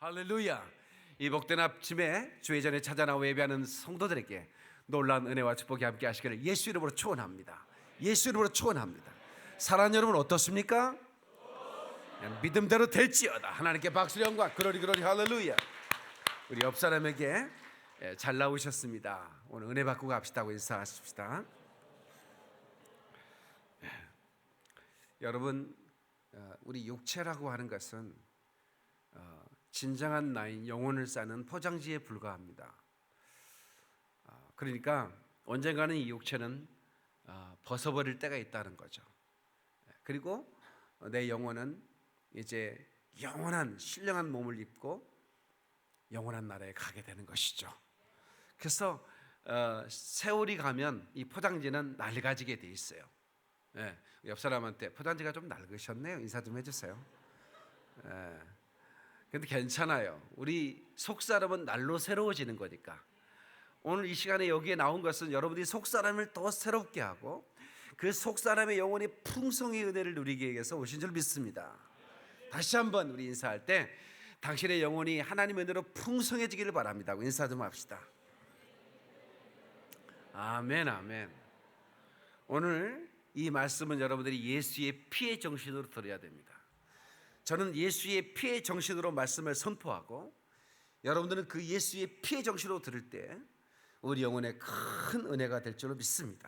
할렐루야. 이 복된 아침에 주의 전에 찾아 나와 예배하는 성도들에게 놀라운 은혜와 축복이 함께 하시기를 예수 이름으로 축원합니다. 예수 이름으로 축원합니다. 사랑하는 여러분 어떻습니까? 믿음대로 될지어다. 하나님께 박수 영광. 그러리 할렐루야. 우리 옆 사람에게 잘 나오셨습니다. 오늘 은혜 받고 갑시다고 인사하십시다. 여러분, 우리 육체라고 하는 것은 진정한 나인 영혼을 싸는 포장지에 불과합니다. 그러니까 언젠가는 이 육체는 벗어버릴 때가 있다는 거죠. 그리고 내 영혼은 이제 영원한 신령한 몸을 입고 영원한 나라에 가게 되는 것이죠. 그래서 세월이 가면 이 포장지는 낡아지게 돼 있어요. 옆 사람한테 포장지가 좀 낡으셨네요. 인사 좀 해주세요. 근데 괜찮아요. 우리 속사람은 날로 새로워지는 거니까. 오늘 이 시간에 여기에 나온 것은 여러분들이 속사람을 더 새롭게 하고 그 속사람의 영혼이 풍성의 은혜를 누리기 위해서 오신 줄 믿습니다. 다시 한번 우리 인사할 때 당신의 영혼이 하나님의 은혜로 풍성해지기를 바랍니다. 인사 좀 합시다. 아멘, 아멘. 오늘 이 말씀은 여러분들이 예수의 피의 정신으로 들어야 됩니다. 저는 예수의 피의 정신으로 말씀을 선포하고 여러분들은 그 예수의 피의 정신으로 들을 때 우리 영혼에 큰 은혜가 될 줄로 믿습니다.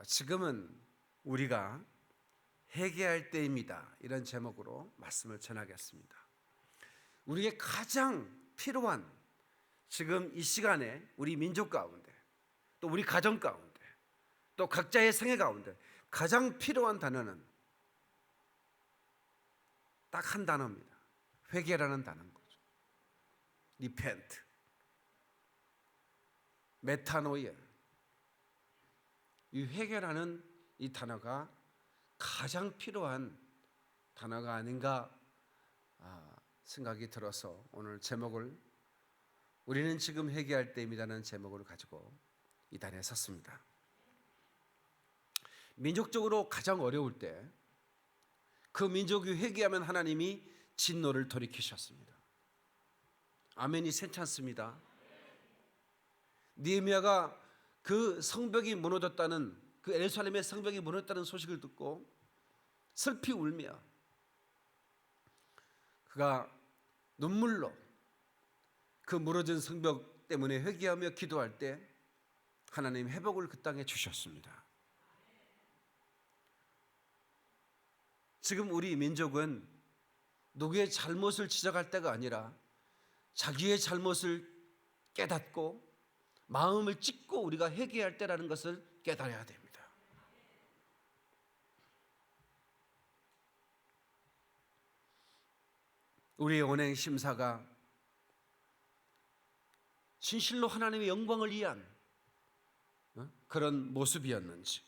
지금은 우리가 회개할 때입니다. 이런 제목으로 말씀을 전하겠습니다. 우리에게 가장 필요한 지금 이 시간에 우리 민족 가운데 또 우리 가정 가운데 또 각자의 생애 가운데 가장 필요한 단어는 딱 한 단어입니다. 회개라는 단어인 거죠. repent, 메타노이아. 이 회개라는 이 단어가 가장 필요한 단어가 아닌가 생각이 들어서 오늘 제목을 우리는 지금 회개할 때입니다는 제목을 가지고 이 단에 섰습니다. 민족적으로 가장 어려울 때 그 민족이 회개하면 하나님이 진노를 돌이키셨습니다. 아멘이 괜찮습니다. 느헤미야가 그 성벽이 무너졌다는 그 예루살렘의 성벽이 무너졌다는 소식을 듣고 슬피 울며 그가 눈물로 그 무너진 성벽 때문에 회개하며 기도할 때 하나님 회복을 그 땅에 주셨습니다. 지금 우리 민족은 누구의 잘못을 지적할 때가 아니라 자기의 잘못을 깨닫고 마음을 찢고 우리가 회개할 때라는 것을 깨달아야 됩니다. 우리의 언행 심사가 진실로 하나님의 영광을 위한 그런 모습이었는지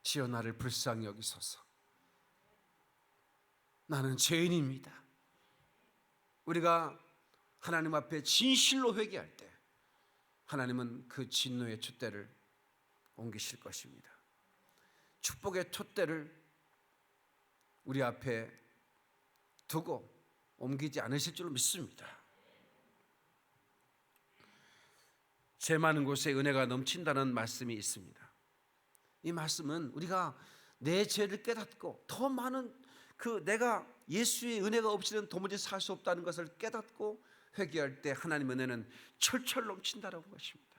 주여 나를 불쌍히 여기소서. 나는 죄인입니다. 우리가 하나님 앞에 진실로 회개할 때 하나님은 그 진노의 촛대를 옮기실 것입니다. 축복의 촛대를 우리 앞에 두고 옮기지 않으실 줄로 믿습니다. 죄 많은 곳에 은혜가 넘친다는 말씀이 있습니다. 이 말씀은 우리가 내 죄를 깨닫고 더 많은 내가 예수의 은혜가 없이는 도무지 살 수 없다는 것을 깨닫고 회개할 때 하나님의 은혜는 철철 넘친다라는 것입니다.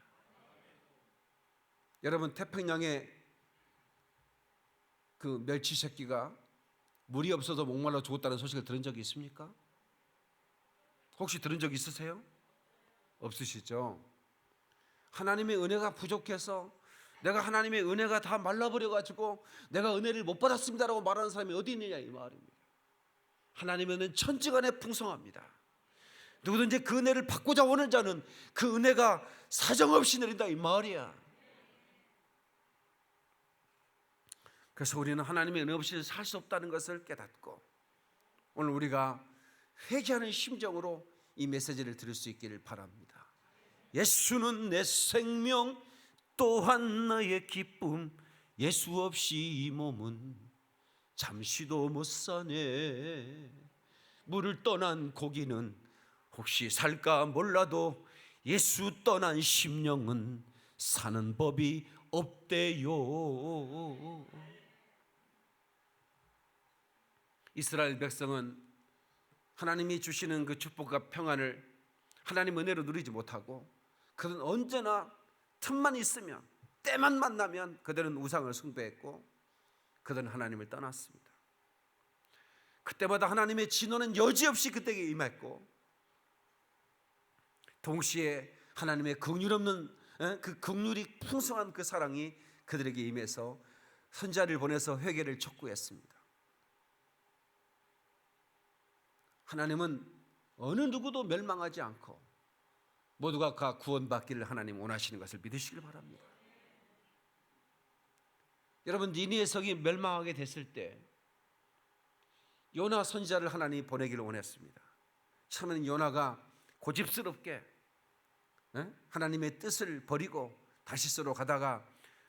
여러분, 태평양에 그 멸치 새끼가 물이 없어서 목말라 죽었다는 소식을 들은 적이 있습니까? 혹시 들은 적 있으세요? 없으시죠? 하나님의 은혜가 부족해서 내가 하나님의 은혜가 다 말라버려가지고 내가 은혜를 못 받았습니다라고 말하는 사람이 어디 있느냐 이 말입니다. 하나님의 은혜는 천지간에 풍성합니다. 누구든지 그 은혜를 받고자 오는 자는 그 은혜가 사정없이 내린다 이 말이야. 그래서 우리는 하나님의 은혜 없이 살 수 없다는 것을 깨닫고 오늘 우리가 회개하는 심정으로 이 메시지를 들을 수 있기를 바랍니다. 예수는 내 생명 또한 나의 기쁨, 예수 없이 이 몸은 잠시도 못 사네. 물을 떠난 고기는 혹시 살까 몰라도 예수 떠난 심령은 사는 법이 없대요. 이스라엘 백성은 하나님이 주시는 그 축복과 평안을 하나님 은혜로 누리지 못하고 그들은 언제나 틈만 있으면 때만 만나면 그들은 우상을 숭배했고 그들은 하나님을 떠났습니다. 그때마다 하나님의 진노는 여지없이 그때에 임했고 동시에 하나님의 긍휼 없는 그 긍휼이 풍성한 그 사랑이 그들에게 임해서 선지자를 보내서 회개를 촉구했습니다. 하나님은 어느 누구도 멸망하지 않고 모두가 다 구원받기를 하나님 원하시는 것을 믿으시길 바랍니다. 여러분, 니느웨 성이 멸망하게 됐을 때 요나 선지자를 하나님이 보내기를 원했습니다. 처음에는 요나가 고집스럽게 하나님의 뜻을 버리고 다시스로 가다가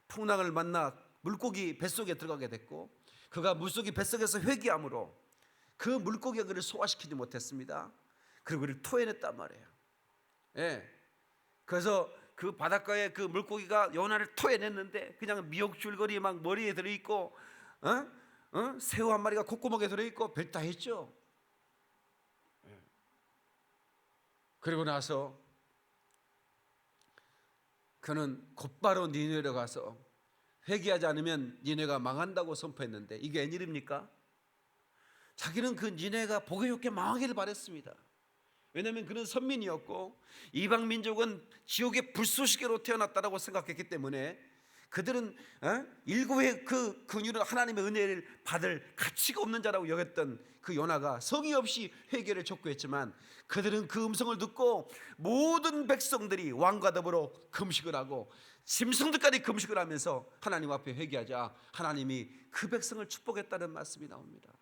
풍랑을 만나 물고기 뱃속에 들어가게 됐고 그가 물속이 뱃속에서 회개함으로 그 물고기가 그를 소화시키지 못했습니다. 그리고 그를 토해냈단 말이에요. 그래서 그 바닷가에 그 물고기가 요나를 토해냈는데 그냥 미역줄거리 막 머리에 들어있고 새우 한 마리가 콧구멍에 들어있고 별 다 했죠. 그리고 나서 그는 곧바로 니느웨로 가서 회개하지 않으면 니느웨가 망한다고 선포했는데 이게 웬일입니까? 자기는 그 니느웨가 보기 좋게 망하기를 바랬습니다. 왜냐하면 그는 선민이었고 이방 민족은 지옥의 불쏘시개로 태어났다라고 생각했기 때문에 그들은 일구의 그 긍휼을 하나님의 은혜를 받을 가치가 없는 자라고 여겼던 그 요나가 성의 없이 회개를 촉구했지만 그들은 그 음성을 듣고 모든 백성들이 왕과 더불어 금식을 하고 짐승들까지 금식을 하면서 하나님 앞에 회개하자 하나님이 그 백성을 축복했다는 말씀이 나옵니다.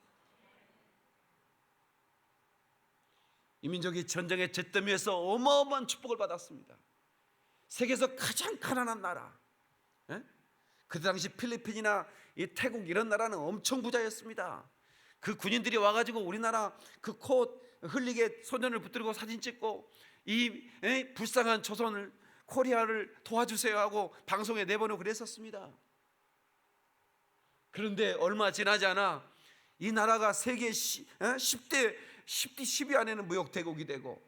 이 민족이 전쟁의 잿더미에서 어마어마한 축복을 받았습니다. 세계에서 가장 가난한 나라, 그 당시 필리핀이나 이 태국 이런 나라는 엄청 부자였습니다. 그 군인들이 와가지고 우리나라 그 코 흘리게 소년을 붙들고 사진 찍고 이 불쌍한 조선을 코리아를 도와주세요 하고 방송에 내보내고 그랬었습니다. 그런데 얼마 지나지 않아 이 나라가 세계 10위 안에는 무역 대국이 되고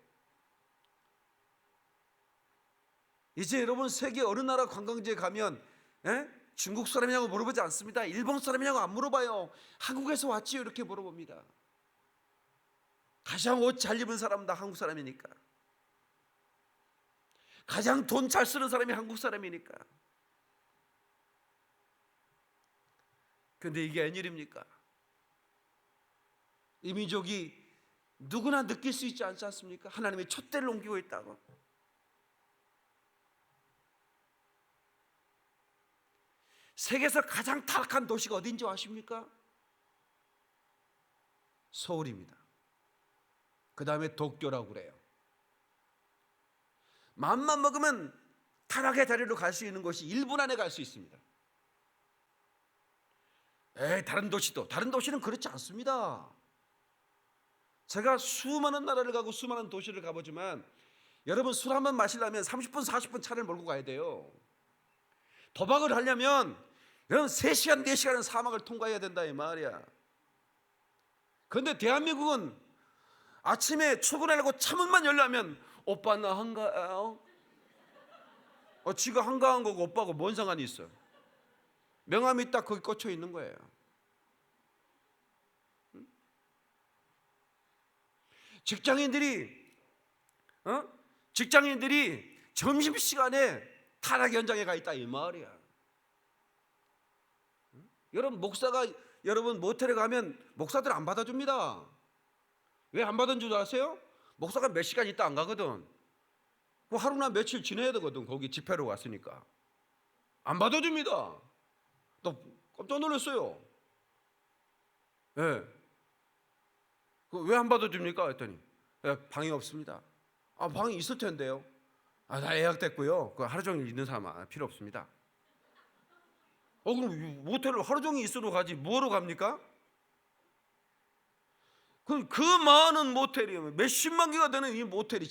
이제 여러분 세계 어느 나라 관광지에 가면 중국 사람이냐고 물어보지 않습니다. 일본 사람이냐고 안 물어봐요. 한국에서 왔지요 이렇게 물어봅니다. 가장 옷 잘 입은 사람은 다 한국 사람이니까. 가장 돈 잘 쓰는 사람이 한국 사람이니까. 그런데 이게 웬일입니까? 이 민족이 누구나 느낄 수 있지 않지 않습니까? 하나님의 촛대를 옮기고 있다고. 세계에서 가장 타락한 도시가 어딘지 아십니까? 서울입니다. 그 다음에 도쿄라고 그래요. 마음만 먹으면 타락의 자리로 갈 수 있는 곳이 1분 안에 갈 수 있습니다. 다른 도시는 그렇지 않습니다. 제가 수많은 나라를 가고 수많은 도시를 가보지만 여러분 술 한 번 마시려면 30분 40분 차를 몰고 가야 돼요. 도박을 하려면 여러분 3시간 4시간은 사막을 통과해야 된다 이 말이야. 그런데 대한민국은 아침에 출근하려고 차문만 열려면 오빠 나 한가해요? 지가 한가한 거고 오빠하고 뭔 상관이 있어요? 명함이 딱 거기 꽂혀 있는 거예요. 직장인들이 점심시간에 타락 현장에 가 있다 이 말이야. 여러분 모텔에 가면 목사들 안 받아줍니다. 왜 안 받은 줄 아세요? 목사가 몇 시간 있다 안 가거든. 하루나 며칠 지내야 되거든. 거기 집회로 왔으니까 안 받아줍니다. 또 깜짝 놀랐어요. 왜 안 받아줍니까? 했더니 방이 없습니다. 방이 있을 텐데요. 다 예약됐고요. 하루 종일 있는 사람 필요 없습니다. 그럼 모텔을 하루 종일 있으러 가지 뭐하러 갑니까? 그 많은 모텔이요, 몇십만 개가 되는 이 모텔이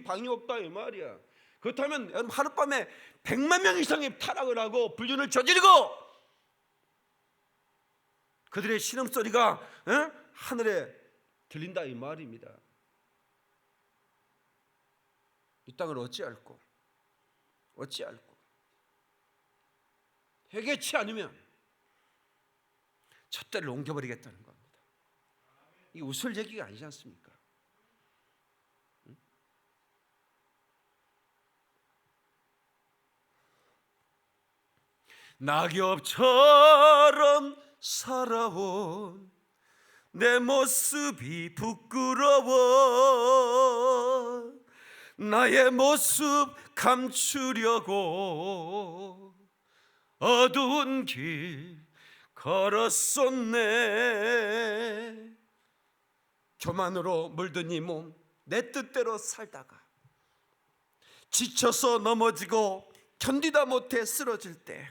방이 없다 이 말이야. 그렇다면 여러분, 하룻밤에 100만 명 이상이 타락을 하고 불륜을 저지르고 그들의 신음소리가 하늘에 들린다 이 말입니다. 이 땅을 어찌할꼬 회개치 않으면 촛대를 옮겨버리겠다는 겁니다. 이 웃을 얘기가 아니지 않습니까? 낙엽처럼 살아온 내 모습이 부끄러워 나의 모습 감추려고 어두운 길 걸었었네. 교만으로 물든 이 몸 내 뜻대로 살다가 지쳐서 넘어지고 견디다 못해 쓰러질 때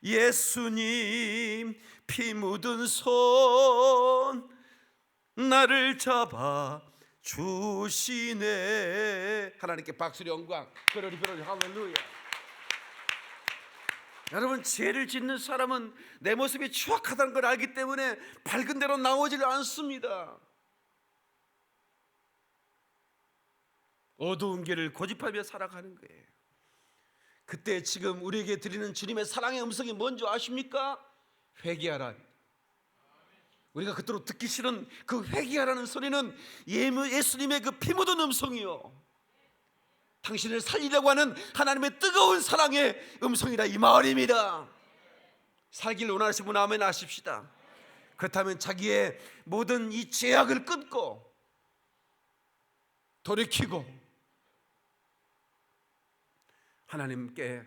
예수님 피 묻은 손 나를 잡아 주시네. 하나님께 박수리 영광 그러리 할렐루야. 여러분, 죄를 짓는 사람은 내 모습이 추악하다는 걸 알기 때문에 밝은 대로 나오질 않습니다. 어두운 길을 고집하며 살아가는 거예요. 그때 지금 우리에게 드리는 주님의 사랑의 음성이 뭔지 아십니까? 회개하라. 우리가 그토록 듣기 싫은 그 회개하라는 소리는 예수님의 그 피 묻은 음성이요, 당신을 살리려고 하는 하나님의 뜨거운 사랑의 음성이라 이 말입니다. 살길 원하시는 분 아멘 하십시다. 그렇다면 자기의 모든 이 죄악을 끊고 돌이키고 하나님께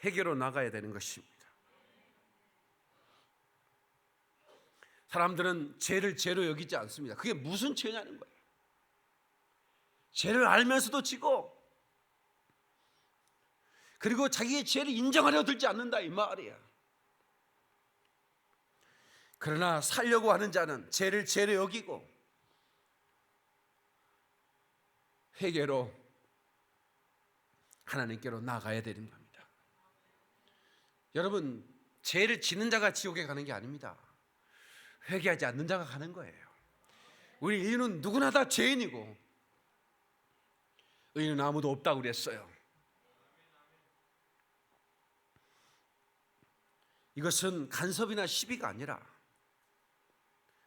회개로 나가야 되는 것입니다. 사람들은 죄를 죄로 여기지 않습니다. 그게 무슨 죄냐는 거예요. 죄를 알면서도 지고 그리고 자기의 죄를 인정하려 들지 않는다 이 말이야. 그러나 살려고 하는 자는 죄를 죄로 여기고 회개로 하나님께로 나가야 되는 겁니다. 여러분, 죄를 지는 자가 지옥에 가는 게 아닙니다. 회개하지 않는 자가 가는 거예요. 우리 인류는 누구나 다 죄인이고 의인은 아무도 없다고 그랬어요. 이것은 간섭이나 시비가 아니라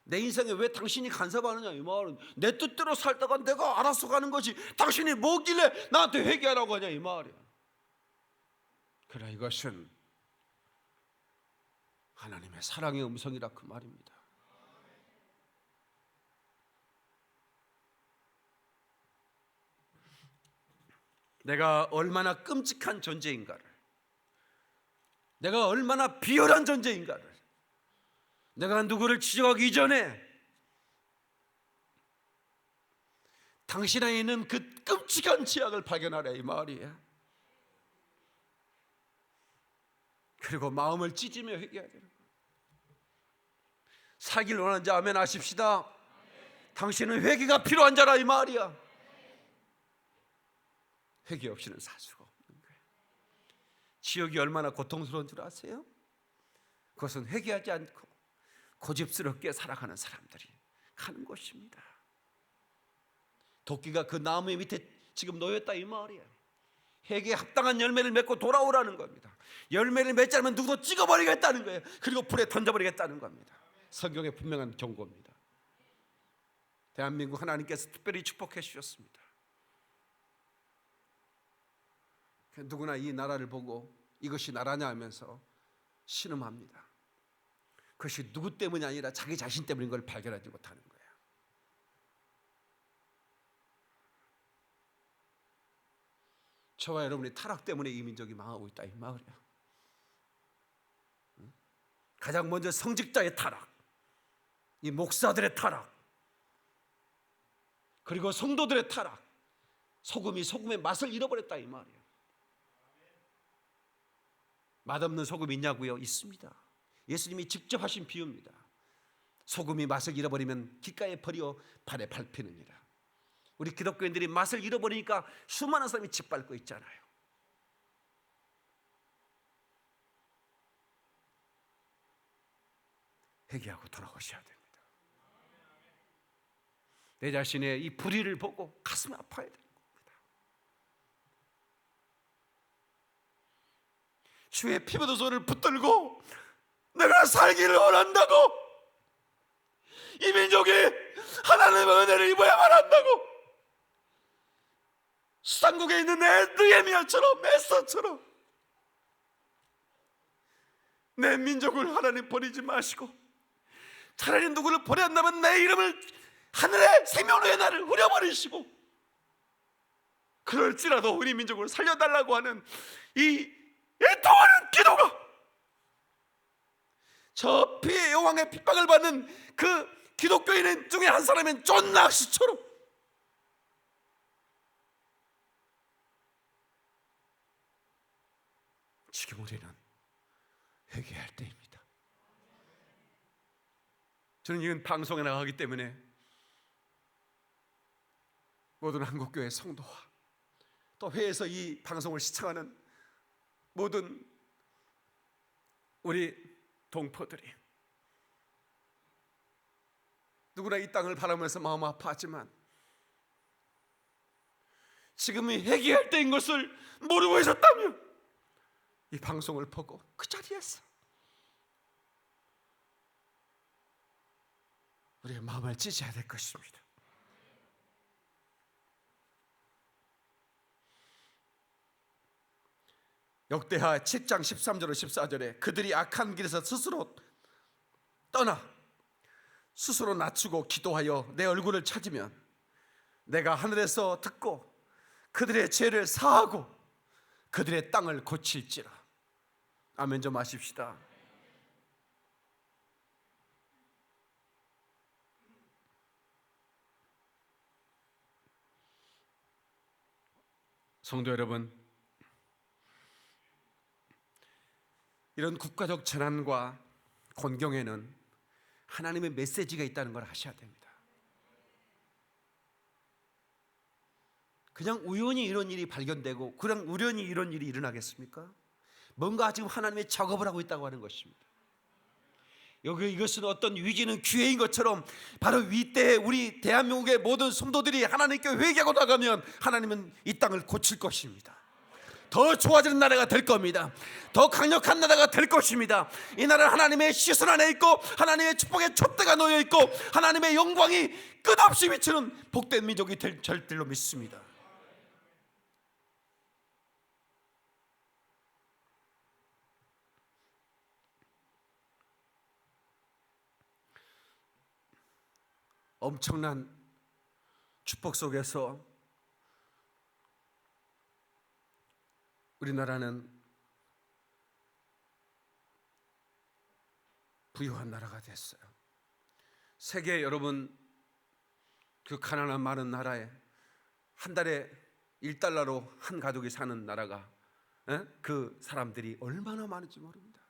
내 인생에 왜 당신이 간섭하느냐 이 말은, 내 뜻대로 살다가 내가 알아서 가는 것이 당신이 뭐길래 나한테 회개하라고 하냐 이 말이야. 그러나 이것은 하나님의 사랑의 음성이라 그 말입니다. 내가 얼마나 끔찍한 존재인가를, 내가 얼마나 비열한 존재인가를, 내가 누구를 지적하기 이전에 당신 안에 있는 그 끔찍한 죄악을 발견하라 이 말이에요. 그리고 마음을 찢으며 회개해야 되는 거예요. 살길 원하는 자 아멘 하십시다. 당신은 회개가 필요한 자라 이 말이야. 회개 없이는 살 수가 없는 거예요. 지옥이 얼마나 고통스러운 줄 아세요? 그것은 회개하지 않고 고집스럽게 살아가는 사람들이 가는 곳입니다. 도끼가 그 나무 밑에 지금 놓였다 이 말이야. 회개에 합당한 열매를 맺고 돌아오라는 겁니다. 열매를 맺지 않으면 누구도 찍어버리겠다는 거예요. 그리고 불에 던져버리겠다는 겁니다. 성경의 분명한 경고입니다. 대한민국 하나님께서 특별히 축복해 주셨습니다. 누구나 이 나라를 보고 이것이 나라냐 하면서 신음합니다. 그것이 누구 때문이 아니라 자기 자신 때문인 걸 발견하지 못하는 거예요. 저와 여러분의 타락 때문에 이 민족이 망하고 있다 이 말이야. 가장 먼저 성직자의 타락, 이 목사들의 타락, 그리고 성도들의 타락, 소금이 소금의 맛을 잃어버렸다 이 말이에요. 맛없는 소금 있냐고요? 있습니다. 예수님이 직접 하신 비유입니다. 소금이 맛을 잃어버리면 깃가에 버려 발에 밟히느니라. 우리 기독교인들이 맛을 잃어버리니까 수많은 사람이 짓밟고 있잖아요. 회개하고 돌아오셔야 됩니다. 내 자신의 이 불의를 보고 가슴이 아파야 됩니다. 주의 피부도 손을 붙들고 내가 살기를 원한다고, 이 민족이 하나님의 은혜를 입어야만 한다고, 수상국에 있는 느헤미야처럼, 에스더처럼 내 민족을 하나님 버리지 마시고 차라리 누구를 버렸다면 내 이름을 하늘의 생명로의 나를 흐려버리시고, 그럴지라도 우리 민족을 살려달라고 하는 이 애통하는 기도가, 저 피해 여왕의 핍박을 받는 그 기독교인 중에 한 사람인 존 낚시처럼 지금 우리는 회개할 때입니다. 저는 이건 방송에 나가기 때문에 모든 한국교회 성도와 또 회에서 이 방송을 시청하는 모든 우리 동포들이 누구나 이 땅을 바라면서 마음 아파하지만 지금이 회개할 때인 것을 모르고 있었다면 이 방송을 보고 그 자리에서 우리의 마음을 찢어야 될 것입니다. 역대하 7장 13절로 14절에 그들이 악한 길에서 스스로 떠나 스스로 낮추고 기도하여 내 얼굴을 찾으면 내가 하늘에서 듣고 그들의 죄를 사하고 그들의 땅을 고칠지라. 아멘 좀 하십시다. 성도 여러분, 이런 국가적 재난과 곤경에는 하나님의 메시지가 있다는 걸 아셔야 됩니다. 그냥 우연히 이런 일이 발견되고 그냥 우연히 이런 일이 일어나겠습니까? 뭔가 지금 하나님의 작업을 하고 있다고 하는 것입니다. 여기 이것은 어떤 위기는 기회인 것처럼 바로 이때에 우리 대한민국의 모든 성도들이 하나님께 회개하고 나가면 하나님은 이 땅을 고칠 것입니다. 더 좋아지는 나라가 될 겁니다. 더 강력한 나라가 될 것입니다. 이 나라는 하나님의 시선 안에 있고 하나님의 축복의 촛대가 놓여 있고 하나님의 영광이 끝없이 비치는 복된 민족이 될 절대로 믿습니다. 엄청난 축복 속에서 우리나라는 부유한 나라가 됐어요. 세계 여러분 그 가난한 많은 나라에 한 달에 1달러로 한 가족이 사는 나라가 그 사람들이 얼마나 많은지 모릅니다.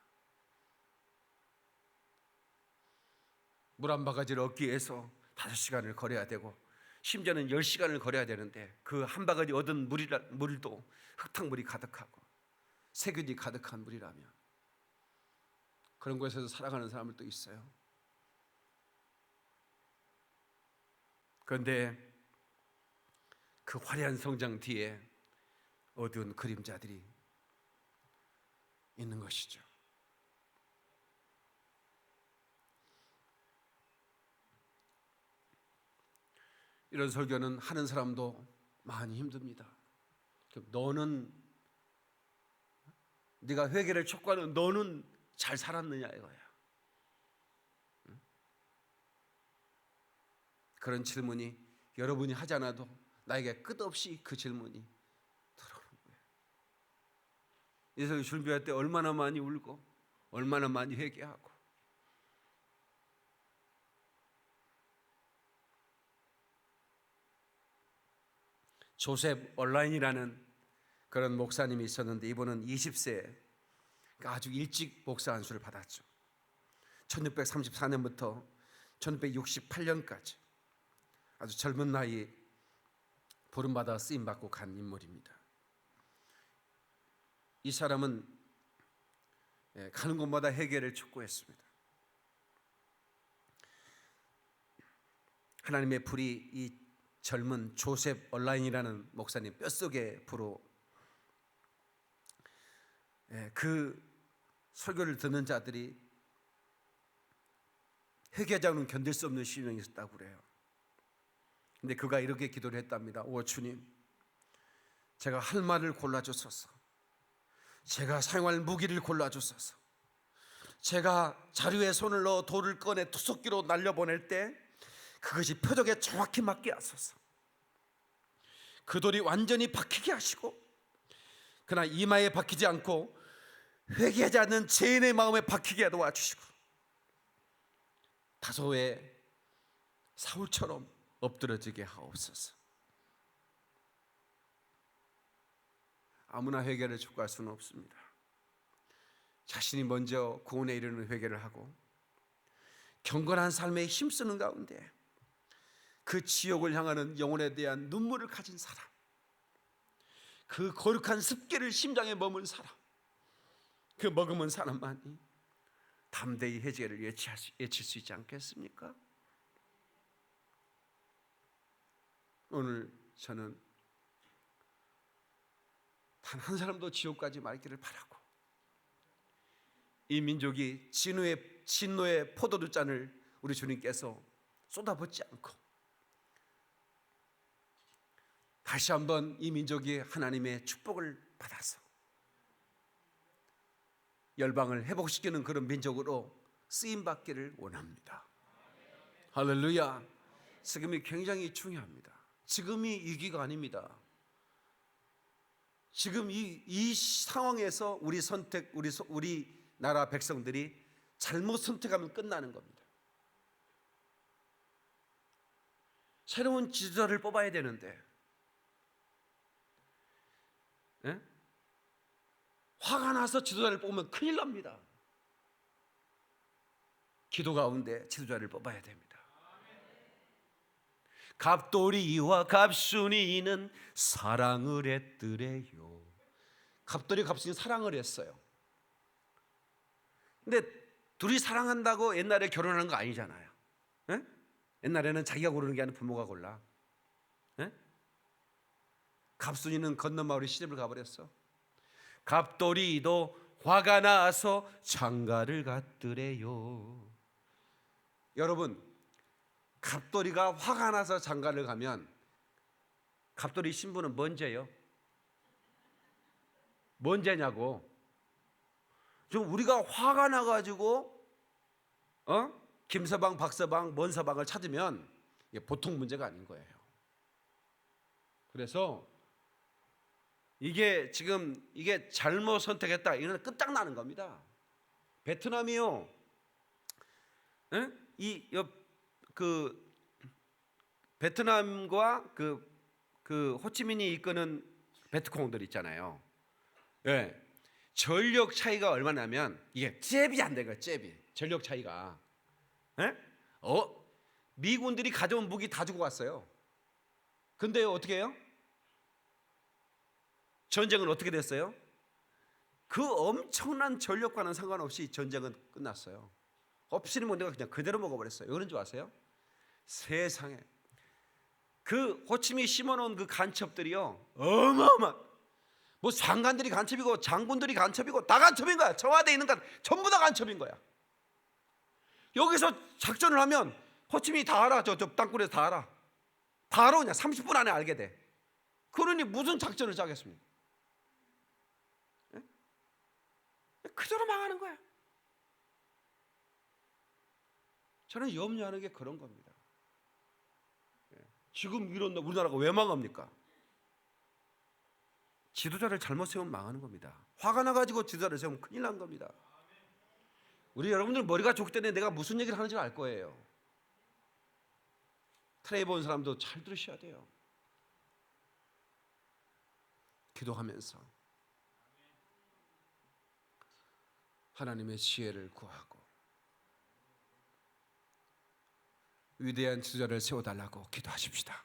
물 한 바가지를 얻기 위해서 5시간을 걸어야 되고 심지어는 10시간을 걸어야 되는데 그 한 바가지 얻은 물도 흙탕물이 가득하고 세균이 가득한 물이라면 그런 곳에서 살아가는 사람들도 있어요. 그런데 그 화려한 성장 뒤에 어두운 그림자들이 있는 것이죠. 이런 설교는 하는 사람도 많이 힘듭니다. 너는 네가 회개를 촉구하는 너는 잘 살았느냐 이거야. 그런 질문이 여러분이 하지 않아도 나에게 끝없이 그 질문이 들어오는 거예요. 이 설교 준비할 때 얼마나 많이 울고 얼마나 많이 회개하고 조셉 얼라인이라는 그런 목사님이 있었는데 이분은 20세에 아주 일찍 목사 안수를 받았죠. 1634년부터 1668년까지 아주 젊은 나이에 부름받아 쓰임받고 간 인물입니다. 이 사람은 가는 곳마다 회개를 촉구했습니다. 하나님의 불이 이 젊은 조셉 얼라인이라는 목사님 뼛속에 불어 그 설교를 듣는 자들이 회개하지 않으면 견딜 수 없는 심령이 있었다고 그래요. 근데 그가 이렇게 기도를 했답니다. 오 주님, 제가 할 말을 골라주소서. 제가 사용할 무기를 골라주소서. 제가 자루에 손을 넣어 돌을 꺼내 투석기로 날려보낼 때 그것이 표적에 정확히 맞게 하소서. 그 돌이 완전히 박히게 하시고, 그러나 이마에 박히지 않고 회개하지 않는 죄인의 마음에 박히게 도와주시고, 다소의 사울처럼 엎드러지게 하옵소서. 아무나 회개를 촉구할 수는 없습니다. 자신이 먼저 구원에 이르는 회개를 하고 경건한 삶에 힘쓰는 가운데 그 지옥을 향하는 영혼에 대한 눈물을 가진 사람, 그 거룩한 습기를 심장에 머문 사람, 그 머금은 사람만이 담대히 회개를 외칠 수 있지 않겠습니까? 오늘 저는 단 한 사람도 지옥까지 말기를 바라고, 이 민족이 진노의 포도주 잔을 우리 주님께서 쏟아붓지 않고 다시 한번 이 민족이 하나님의 축복을 받아서 열방을 회복시키는 그런 민족으로 쓰임받기를 원합니다. 할렐루야. 지금이 굉장히 중요합니다. 지금이 위기가 아닙니다. 지금 이 상황에서 우리 나라 백성들이 잘못 선택하면 끝나는 겁니다. 새로운 지도자를 뽑아야 되는데 화가 나서 지도자를 뽑으면 큰일 납니다. 기도 가운데 지도자를 뽑아야 됩니다. 갑돌이와 갑순이는 사랑을 했더래요. 갑돌이 갑순이 사랑을 했어요. 근데 둘이 사랑한다고 옛날에 결혼하는 거 아니잖아요. 에? 옛날에는 자기가 고르는 게 아니라 부모가 골라. 에? 갑순이는 건넌 마을에 시집을 가버렸어. 갑돌이도 화가 나서 장가를 갔더래요. 여러분, 갑돌이가 화가 나서 장가를 가면 갑돌이 신부는 뭔 죄요? 뭔 죄냐고. 좀 우리가 화가 나가지고 김서방, 박서방, 먼서방을 찾으면 이게 보통 문제가 아닌 거예요. 그래서 이게 지금 이게 잘못 선택했다, 이건 끝장나는 겁니다. 베트남이요, 베트남과 그 호치민이 이끄는 베트콩들 있잖아요. 예, 전력 차이가 얼마냐면 이게 잽이 안 되는 거예요. 잽이 전력 차이가. 미군들이 가져온 무기 다 주고 왔어요. 근데 어떻게 해요? 전쟁은 어떻게 됐어요? 그 엄청난 전력과는 상관없이 전쟁은 끝났어요. 없이는 못 내가 그냥 그대로 먹어버렸어요. 왜 그런 줄 아세요? 세상에 그 호치민이 심어놓은 그 간첩들이요, 어마어마. 뭐 장관들이 간첩이고 장군들이 간첩이고 다 간첩인 거야. 청와대에 있는 건 전부 다 간첩인 거야. 여기서 작전을 하면 호치민이 다 알아. 저 땅굴에서 다 알아. 다 알아. 그냥 30분 안에 알게 돼. 그러니 무슨 작전을 짜겠습니까? 그대로 망하는 거야. 저는 염려하는 게 그런 겁니다. 지금 이런 우리나라가 왜 망합니까? 지도자를 잘못 세우면 망하는 겁니다. 화가 나가지고 지도자를 세우면 큰일 난 겁니다. 우리 여러분들 머리가 좋기 때문에 내가 무슨 얘기를 하는지 알 거예요. 텔레비 본 사람도 잘 들으셔야 돼요. 기도하면서 하나님의 지혜를 구하고 위대한 지도자를 세워달라고 기도하십시다.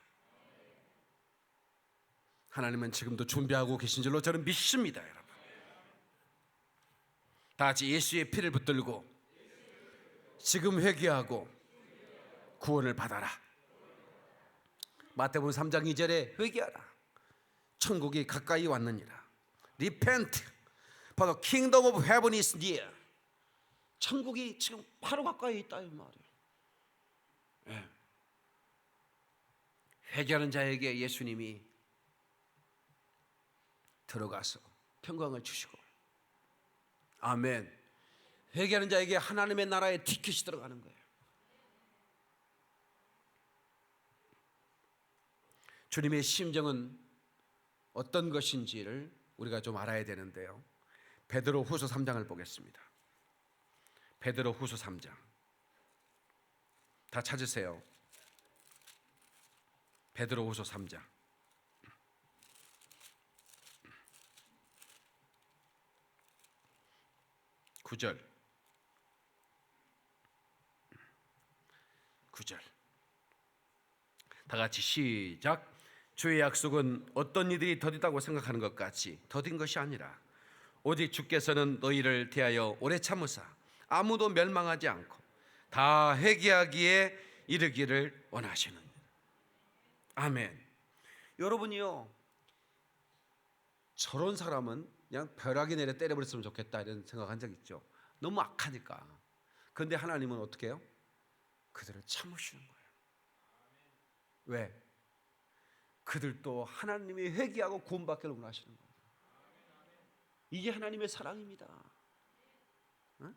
하나님은 지금도 준비하고 계신 줄로 저는 믿습니다. 여러분, 다 같이 예수의 피를 붙들고 지금 회개하고 구원을 받아라. 마태복음 3장 2절에 회개하라, 천국이 가까이 왔느니라. Repent, for the kingdom of heaven is near. 천국이 지금 바로 가까이 있다 이 말이에요. 네. 회개하는 자에게 예수님이 들어가서 평강을 주시고, 아멘. 회개하는 자에게 하나님의 나라에 티켓이 들어가는 거예요. 주님의 심정은 어떤 것인지를 우리가 좀 알아야 되는데요. 베드로후서 3장을 보겠습니다. 베드로후서 3장. 다 찾으세요. 베드로후서 3장. 9절. 다 같이 시작. 주의 약속은 어떤 이들이 더디다고 생각하는 것 같이 더딘 것이 아니라 오직 주께서는 너희를 대하여 오래 참으사 아무도 멸망하지 않고 다 회개하기에 이르기를 원하시는. 아멘. 여러분이요, 저런 사람은 그냥 벼락이 내려 때려버렸으면 좋겠다 이런 생각한 적 있죠. 너무 악하니까. 그런데 하나님은 어떻게 해요? 그들을 참으시는 거예요. 왜? 그들도 하나님이 회개하고 구원받기를 원하시는 거예요. 이게 하나님의 사랑입니다. 응?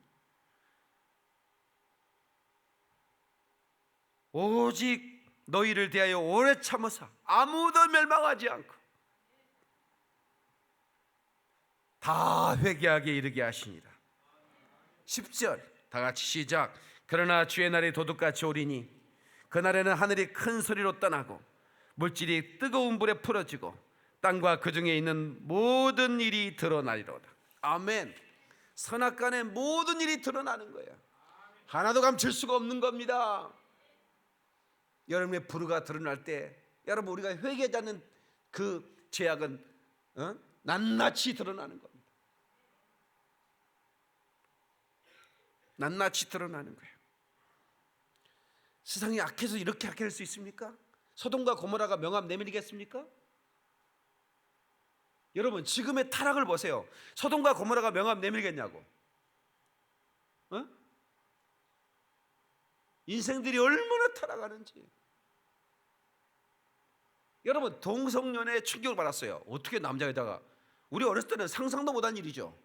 오직 너희를 대하여 오래 참으사 아무도 멸망하지 않고 다 회개하게 이르게 하시니라. 10절 다 같이 시작. 그러나 주의 날이 도둑같이 오리니 그날에는 하늘이 큰 소리로 떠나고 물질이 뜨거운 불에 풀어지고 땅과 그 중에 있는 모든 일이 드러나리로다. 아멘. 선악간의 모든 일이 드러나는 거예요. 하나도 감출 수가 없는 겁니다. 여러분의 불의가 드러날 때, 여러분 우리가 회개하지 않는 그 죄악은 낱낱이 드러나는 겁니다. 낱낱이 드러나는 거예요. 세상이 악해서 이렇게 악해질 수 있습니까? 소돔과 고모라가 명함 내밀겠습니까? 여러분 지금의 타락을 보세요. 소돔과 고모라가 명함 내밀겠냐고. 인생들이 얼마나 타락하는지. 여러분 동성연애에 충격을 받았어요. 어떻게 남자에다가, 우리 어렸을 때는 상상도 못한 일이죠.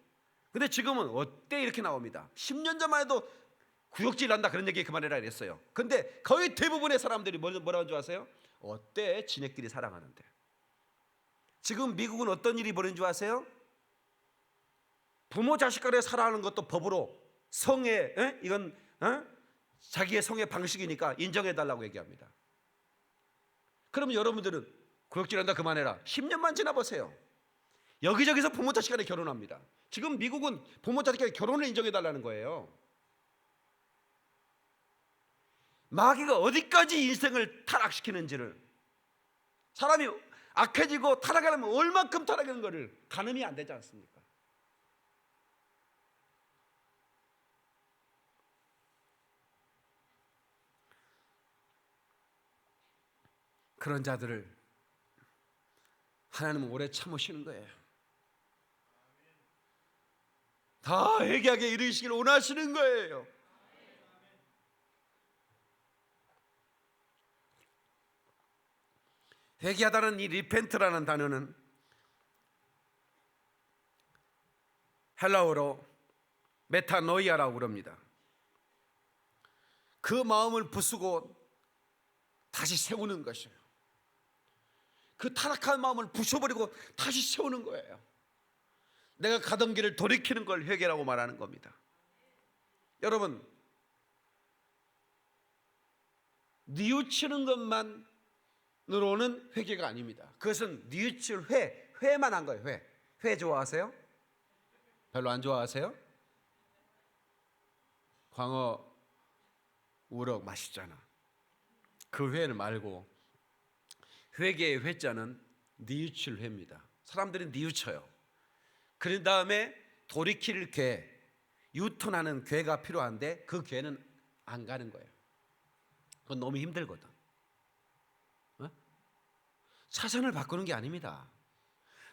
근데 지금은 어때 이렇게 나옵니다. 10년 전만 해도 구역질 난다 그런 얘기 그만해라 이랬어요. 근데 거의 대부분의 사람들이 뭐라고 하는 줄 아세요? 어때 지네끼리 사랑하는데. 지금 미국은 어떤 일이 벌어진 줄 아세요? 부모 자식 간에 사랑하는 것도 법으로 성의 이건 자기의 성의 방식이니까 인정해달라고 얘기합니다. 그럼 여러분들은 구역질한다 그만해라 10년만 지나보세요. 여기저기서 부모 자식 간에 결혼합니다. 지금 미국은 부모 자식 간에 결혼을 인정해달라는 거예요. 마귀가 어디까지 인생을 타락시키는지를, 사람이 악해지고 타락하려면 얼만큼 타락하는 것을 가늠이 안 되지 않습니까? 그런 자들을 하나님은 오래 참으시는 거예요. 다 회개하게 이르시길 원하시는 거예요. 회개하다는 이 리펜트라는 단어는 헬라어로 메타노이아라고 그럽니다. 그 마음을 부수고 다시 세우는 것이에요. 그 타락한 마음을 부숴버리고 다시 세우는 거예요. 내가 가던 길을 돌이키는 걸 회개라고 말하는 겁니다. 여러분, 뉘우치는 것만으로는 회개가 아닙니다. 그것은 뉘우칠 회만 한 거예요. 회 좋아하세요? 별로 안 좋아하세요? 광어, 우럭 맛있잖아. 그 회를 말고 회개의 회자는 뉘우칠 회입니다. 사람들이 뉘우쳐요. 그런 다음에 돌이킬 궤, 유턴하는 궤가 필요한데 그 궤는 안 가는 거예요. 그건 너무 힘들거든. 차선을 바꾸는 게 아닙니다.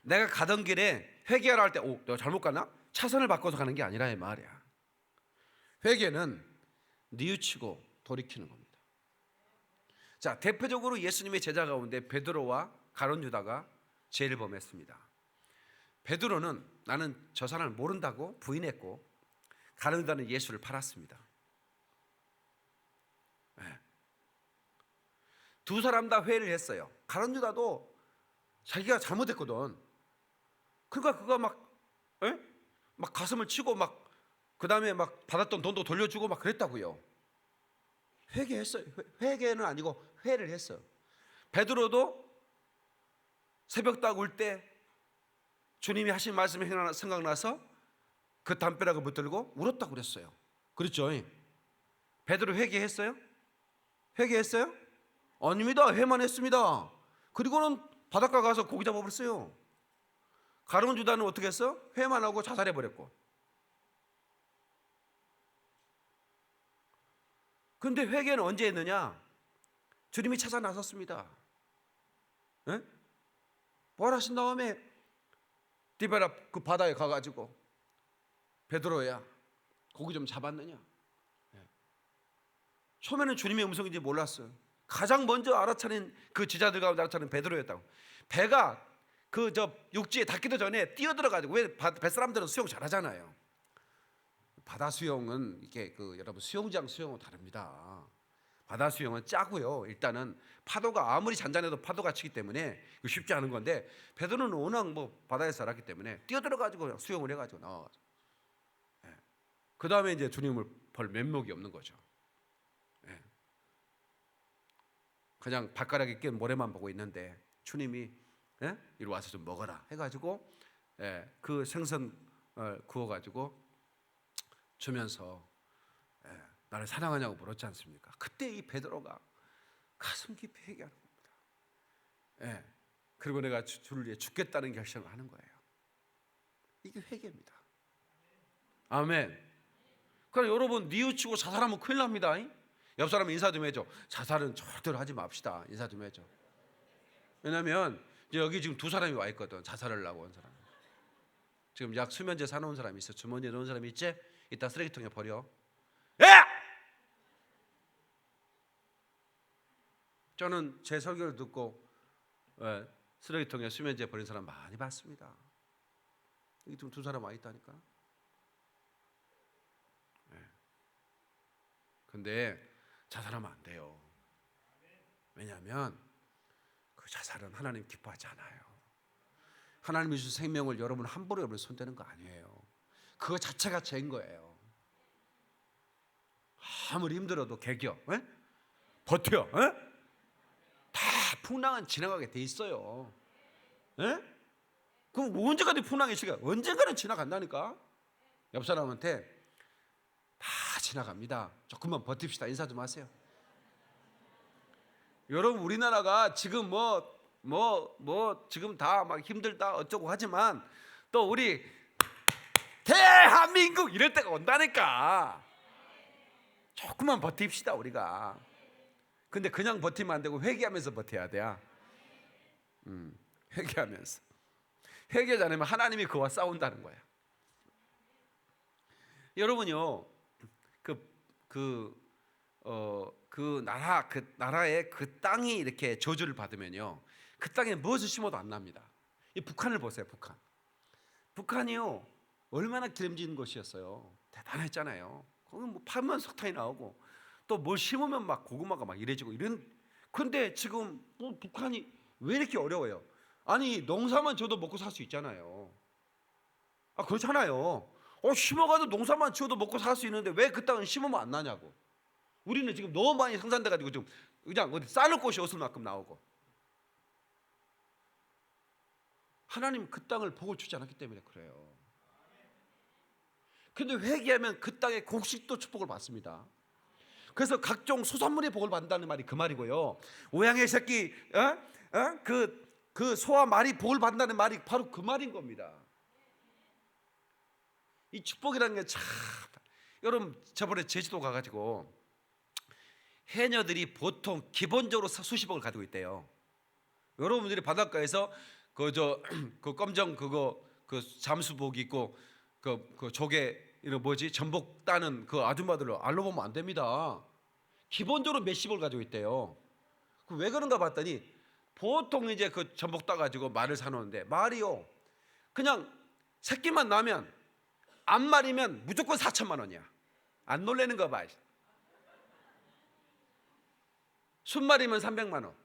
내가 가던 길에 회개하러 할 때 내가 잘못 갔나? 차선을 바꿔서 가는 게 아니라 이 말이야. 회개는 뉘우치고 돌이키는 겁니다. 자, 대표적으로 예수님의 제자 가운데 베드로와 가룟 유다가 죄를 범했습니다. 베드로는 나는 저 사람을 모른다고 부인했고, 가룟 유다는 예수를 팔았습니다. 네. 두 사람 다 회를 했어요. 가룟 유다도 자기가 잘못했거든. 그러니까 그가 막 가슴을 치고 막 그다음에 막 받았던 돈도 돌려주고 막 그랬다고요. 회개했어요. 회개는 아니고 회를 했어요. 베드로도 새벽딱 울 때 주님이 하신 말씀이 생각나서 그 담벼락을 붙들고 울었다고 그랬어요. 그렇죠? 베드로 회개했어요? 회개했어요? 아닙니다. 회만 했습니다. 그리고는 바닷가 가서 고기 잡아버렸어요. 가룟 유다는 어떻게 했어? 회만 하고 자살해버렸고. 그런데 회개는 언제 했느냐? 주님이 찾아 나섰습니다. 네? 부활하신 다음에 디베라 그 바다에 가가지고 베드로야 고기 좀 잡았느냐? 처음에는 주님의 음성인지 몰랐어요. 가장 먼저 알아차린 그 제자들 가운데 알아차린 베드로였다고. 배가 그 육지에 닿기도 전에 뛰어들어가지고, 왜 뱃사람들은 수영 잘하잖아요. 바다 수영은 이게 여러분 수영장 수영은 다릅니다. 바다 수영은 짜고요. 일단은 파도가 아무리 잔잔해도 파도가 치기 때문에 쉽지 않은 건데, 베드로는 워낙 바다에서 살았기 때문에 뛰어들어가지고 수영을 해가지고 나와가지고, 그 다음에 이제 주님을 볼 면목이 없는 거죠. 그냥 발가락에 낀 모래만 보고 있는데 주님이 이리 와서 좀 먹어라 해가지고 그 생선 구워가지고 주면서 나를 사랑하냐고 물었지 않습니까? 그때 이 베드로가 가슴 깊이 회개하는 겁니다. 그리고 내가 주를 위해 죽겠다는 결심을 하는 거예요. 이게 회개입니다. 아멘. 그럼 여러분, 뉘우치고 자살하면 큰일 납니다. 옆 사람 인사 좀 해줘. 자살은 절대로 하지 맙시다. 인사 좀 해줘. 왜냐하면 여기 지금 두 사람이 와 있거든. 자살을 하고 온 사람. 지금 약 수면제 사놓은 사람이 있어. 주머니에 넣은 사람이 있지? 이따 쓰레기통에 버려. 저는 제 설교를 듣고 쓰레기통에 수면제 버린 사람 많이 봤습니다. 여기 지금 두 사람 와 있다니까. 근데 자살하면 안 돼요. 왜냐하면 그 자살은 하나님 기뻐하지 않아요. 하나님이 주신 생명을 여러분 함부로 여러분 손대는 거 아니에요. 그거 자체가 죄인 거예요. 아무리 힘들어도 개겨, 버텨, 다 풍랑은 지나가게 돼 있어요. 그럼 언제까지 풍랑이 지나가? 언젠가는 지나간다니까. 옆 사람한테 다 지나갑니다. 조금만 버팁시다. 인사 좀 하세요. 여러분, 우리나라가 지금 지금 다 막 힘들다 어쩌고 하지만 또 우리 대한민국 이럴 때가 온다니까. 조금만 버팁시다 우리가. 근데 그냥 버티면 안 되고 회개하면서 버텨야 돼요. 회개하면서. 회개하지 않으면 하나님이 그와 싸운다는 거예요. 여러분요, 그 나라의 그 땅이 이렇게 저주를 받으면요, 그 땅에 무엇을 심어도 안 납니다. 이 북한을 보세요. 북한이요 얼마나 기름진 곳이었어요. 대단했잖아요. 거기 파면 석탄이 나오고 또 뭘 심으면 막 고구마가 막 이래지고 이런. 그런데 지금 북한이 왜 이렇게 어려워요? 아니, 농사만 지어도 먹고 살 수 있잖아요. 그렇잖아요. 심어가지고 농사만 지어도 먹고 살 수 있는데 왜 그 땅은 심으면 안 나냐고. 우리는 지금 너무 많이 생산돼가지고 지금 그냥 어디 쌓을 곳이 없을 만큼 나오고. 하나님 그 땅을 복을 주지 않았기 때문에 그래요. 근데 회개하면 그 땅의 곡식도 축복을 받습니다. 그래서 각종 소산물의 복을 받는다는 말이 그 말이고요. 오양의 새끼, 그 소와 말이 복을 받는다는 말이 바로 그 말인 겁니다. 이 축복이라는 게 참, 여러분 저번에 제주도 가가지고 해녀들이 보통 기본적으로 수십억을 가지고 있대요. 여러분들이 바닷가에서 그 검정 그 잠수복 입고 그 조개 이런 전복 따는 그 아줌마들을 알아보면 안 됩니다. 기본적으로 몇십을 가지고 있대요. 왜 그런가 봤더니 보통 이제 그 전복 따가지고 말을 사놓는데 말이요 그냥 새끼만 나면 안 말이면 무조건 4천만 원이야. 안 놀래는 거 봐. 순말이면 300만 원.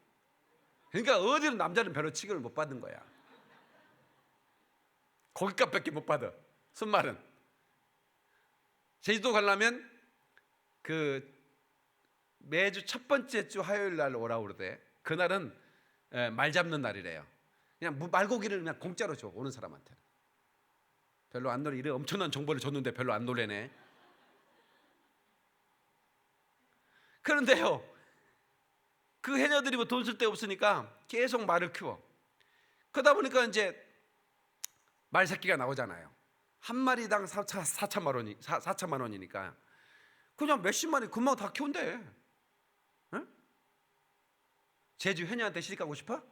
그러니까 어디로 남자는 별로 취급을 못 받는 거야. 고깃값밖에 못 받아. 순말은. 제주도 가려면 그 매주 첫 번째 주 화요일 날 오라고 그러대. 그날은 말 잡는 날이래요. 그냥 말고기를 그냥 공짜로 줘 오는 사람한테. 별로 안 놀래. 이래 엄청난 정보를 줬는데 별로 안 놀래네. 그런데요, 그 해녀들이 뭐 돈 쓸 데 없으니까 계속 말을 키워. 그러다 보니까 이제 말 새끼가 나오잖아요. 한 마리당 4천만 원이니까 그냥 몇십만이 금방 다 키운대. 응? 제주 해녀한테 시집 가고 싶어?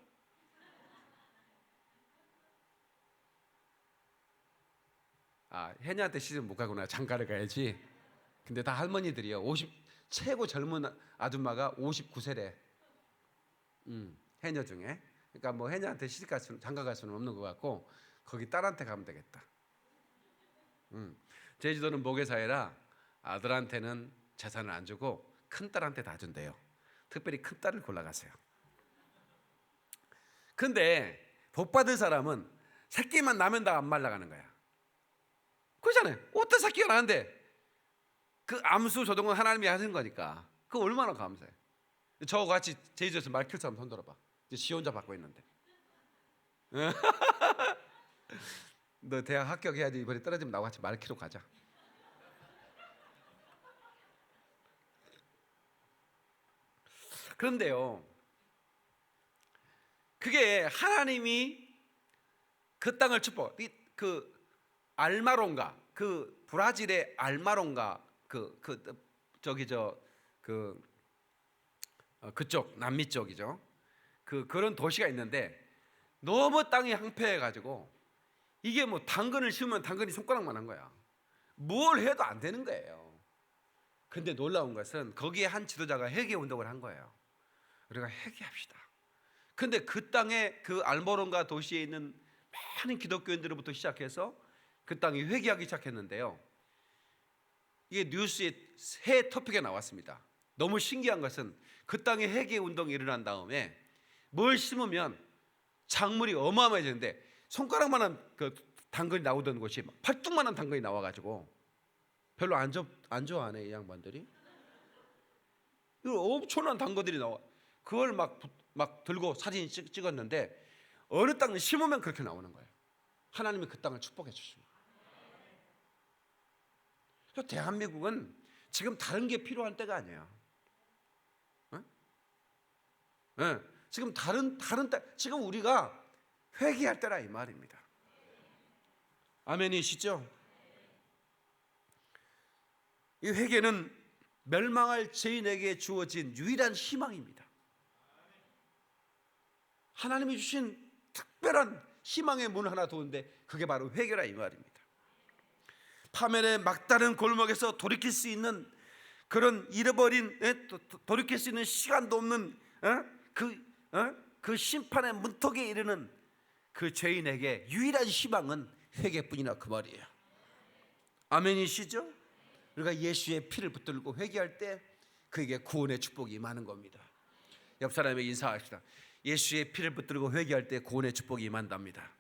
아, 해녀한테 시집 못 가구나. 장가를 가야지. 근데 다 할머니들이요. 최고 젊은 아줌마가 59세래. 해녀 중에. 그러니까 뭐 해녀한테 장가 갈 수는 없는 것 같고 거기 딸한테 가면 되겠다. 제주도는 모계사회라 아들한테는 재산을 안 주고 큰 딸한테 다 준대요. 특별히 큰 딸을 골라가세요. 근데 복 받을 사람은 새끼만 나면 다 안 말라가는 거야. 그렇잖아요. 어떤 새끼가 나는데 그 암수 조동은 하나님이 하신 거니까 그거 얼마나 감사해. 저와 같이 제주도에서 말 키울 사람 손 들어봐. 이제 시 혼자 받고 있는데. 너 대학 합격해야지. 이번에 떨어지면 나와 같이 말 키우러 가자. 그런데요, 그게 하나님이 그 땅을 축복. 그 알마론가, 그 브라질의 알마론가, 그쪽 남미 쪽이죠. 그런 도시가 있는데 너무 땅이 황폐해가지고 이게 뭐 당근을 심으면 당근이 손가락만한 거야. 뭘 해도 안 되는 거예요. 근데 놀라운 것은 거기에 한 지도자가 회개 운동을 한 거예요. 우리가 회개합시다. 근데 그 땅에 그 알모론가 도시에 있는 많은 기독교인들로부터 시작해서 그 땅이 회개하기 시작했는데요. 이게 뉴스에 새 토픽에 나왔습니다. 너무 신기한 것은 그 땅에 회개 운동이 일어난 다음에 뭘 심으면 작물이 어마어마해지는데 손가락만한 그 당근이 나오던 곳이 팔뚝만한 당근이 나와가지고 별로 안 좋아하네 이 양반들이. 이거 엄청난 당근들이 나와. 그걸 막 들고 사진 찍었는데 어느 땅을 심으면 그렇게 나오는 거예요. 하나님이 그 땅을 축복해 주십니다. 그래서 대한민국은 지금 다른 게 필요한 때가 아니에요. 지금 다른 때, 지금 우리가 회개할 때라 이 말입니다. 아멘이시죠? 이 회개는 멸망할 죄인에게 주어진 유일한 희망입니다. 하나님이 주신 특별한 희망의 문 하나 두는데 그게 바로 회개라 이 말입니다. 파멸의 막다른 골목에서 돌이킬 수 있는 그런 잃어버린 돌이킬 수 있는 시간도 없는 그 심판의 문턱에 이르는 그 죄인에게 유일한 희망은 회개뿐이나 그 말이에요. 아멘이시죠? 우리가 예수의 피를 붙들고 회개할 때 그에게 구원의 축복이 임하는 겁니다. 옆 사람에게 인사합시다. 예수의 피를 붙들고 회개할 때 구원의 축복이 임한답니다.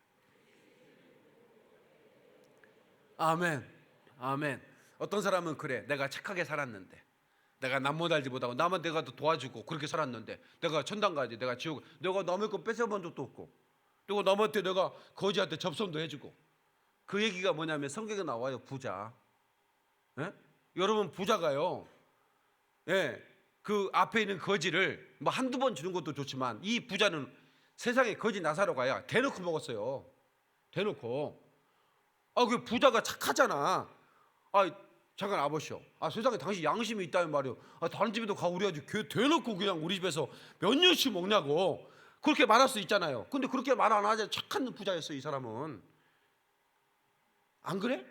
아멘. 아멘. 어떤 사람은 그래. 내가 착하게 살았는데, 내가 남 못 알지 못하고 남은 내가 더 도와주고 그렇게 살았는데 내가 천당 가야지, 내가 지옥, 내가 남의 거 뺏어본 적도 없고, 그리고 남한테 내가 거지한테 접선도 해주고. 그 얘기가 뭐냐면 성경에 나와요. 부자. 예? 여러분 부자가요, 예, 그 앞에 있는 거지를 뭐 한두 번 주는 것도 좋지만 이 부자는 세상에 거지 나사로가야 대놓고 먹었어요. 대놓고. 그 부자가 착하잖아. 잠깐 아버시오. 세상에 당신 양심이 있다는 말이오. 다른 집에도 가고 그래야지 대놓고 그냥 우리 집에서 몇 년씩 먹냐고. 그렇게 말할 수 있잖아요. 근데 그렇게 말 안 하자. 착한 부자였어 이 사람은. 안 그래?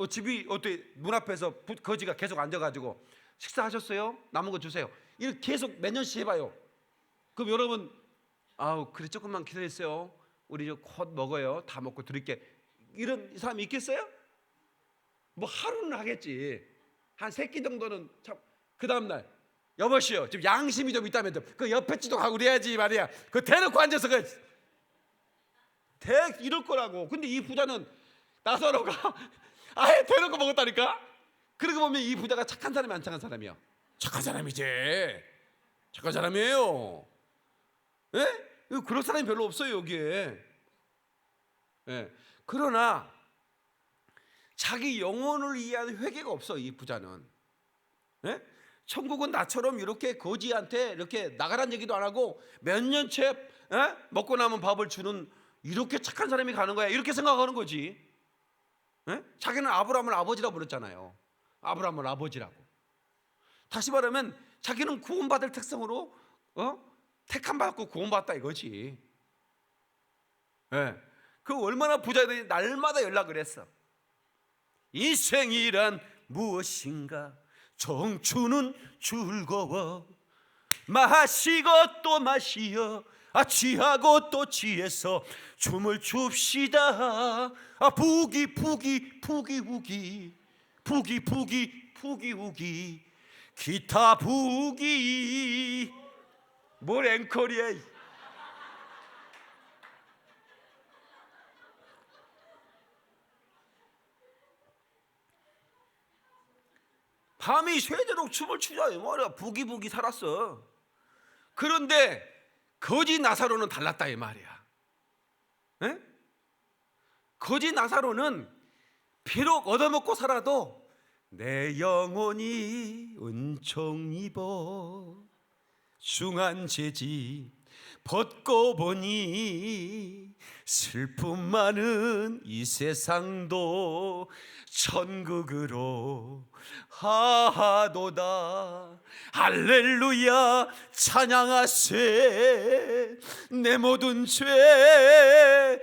집이 어때? 문 앞에서 거지가 계속 앉아가지고 식사하셨어요? 남은 거 주세요. 이렇게 계속 몇 년씩 해봐요. 그럼 여러분 그래 조금만 기다리세요. 우리 곧 먹어요. 다 먹고 드릴게. 이런 사람이 있겠어요? 뭐 하루는 하겠지. 한 3끼 정도는 참. 그 다음날 여보시오 지금 양심이 좀 있다면 그 옆에 집도 가고 그래야지 말이야. 그 대놓고 앉아서 이럴 거라고. 근데 이 부자는 나사로가 아예 대놓고 먹었다니까. 그러고 보면 이 부자가 착한 사람이 안 착한 사람이야? 착한 사람이지. 착한 사람이에요. 예? 그럴 사람이 별로 없어요 여기에. 예. 그러나 자기 영혼을 위한 회개가 없어 이 부자는. 예? 천국은 나처럼 이렇게 거지한테 이렇게 나가란 얘기도 안 하고 몇 년째 먹고 남은 밥을 주는 이렇게 착한 사람이 가는 거야. 이렇게 생각하는 거지. 예? 자기는 아브라함을 아버지라고 불렀잖아요. 아브라함을 아버지라고. 다시 말하면 자기는 구원받을 특성으로 택함 받고 구원받았다 이거지. 예. 그 얼마나 부자들이 날마다 연락을 했어. 인생이란 무엇인가, 청춘은 즐거워, 마시고 또 마시어 취하고 또 취해서 춤을 춥시다. 부기 부기 부기 우기 부기 부기 부기 우기 기타 부기. 뭘 앵콜이야. 밤이 새도록 춤을 추자 이 말이야. 부기부기 살았어. 그런데 거지 나사로는 달랐다 이 말이야. 에? 거지 나사로는 비록 얻어먹고 살아도 내 영혼이 은총 입어 중한 죄지 벗고 보니 슬픔 많은 이 세상도 천국으로 하도다. 할렐루야 찬양하세. 내 모든 죄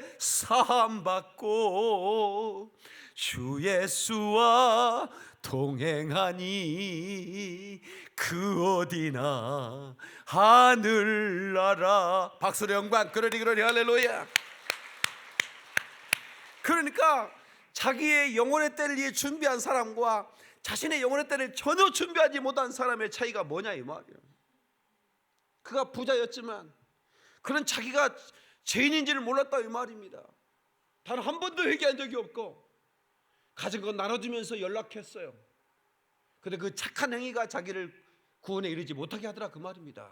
사함받고 주 예수와 동행하니 그 어디나 하늘나라. 박수로 영광. 그러니 할렐루야. 그러니까 자기의 영혼의 때를 위해 준비한 사람과 자신의 영혼의 때를 전혀 준비하지 못한 사람의 차이가 뭐냐 이 말이야. 그가 부자였지만 그는 자기가 죄인인지를 몰랐다 이 말입니다. 단 한 번도 회개한 적이 없고 가진 건 나눠주면서 연락했어요. 그런데 그 착한 행위가 자기를 구원에 이르지 못하게 하더라 그 말입니다.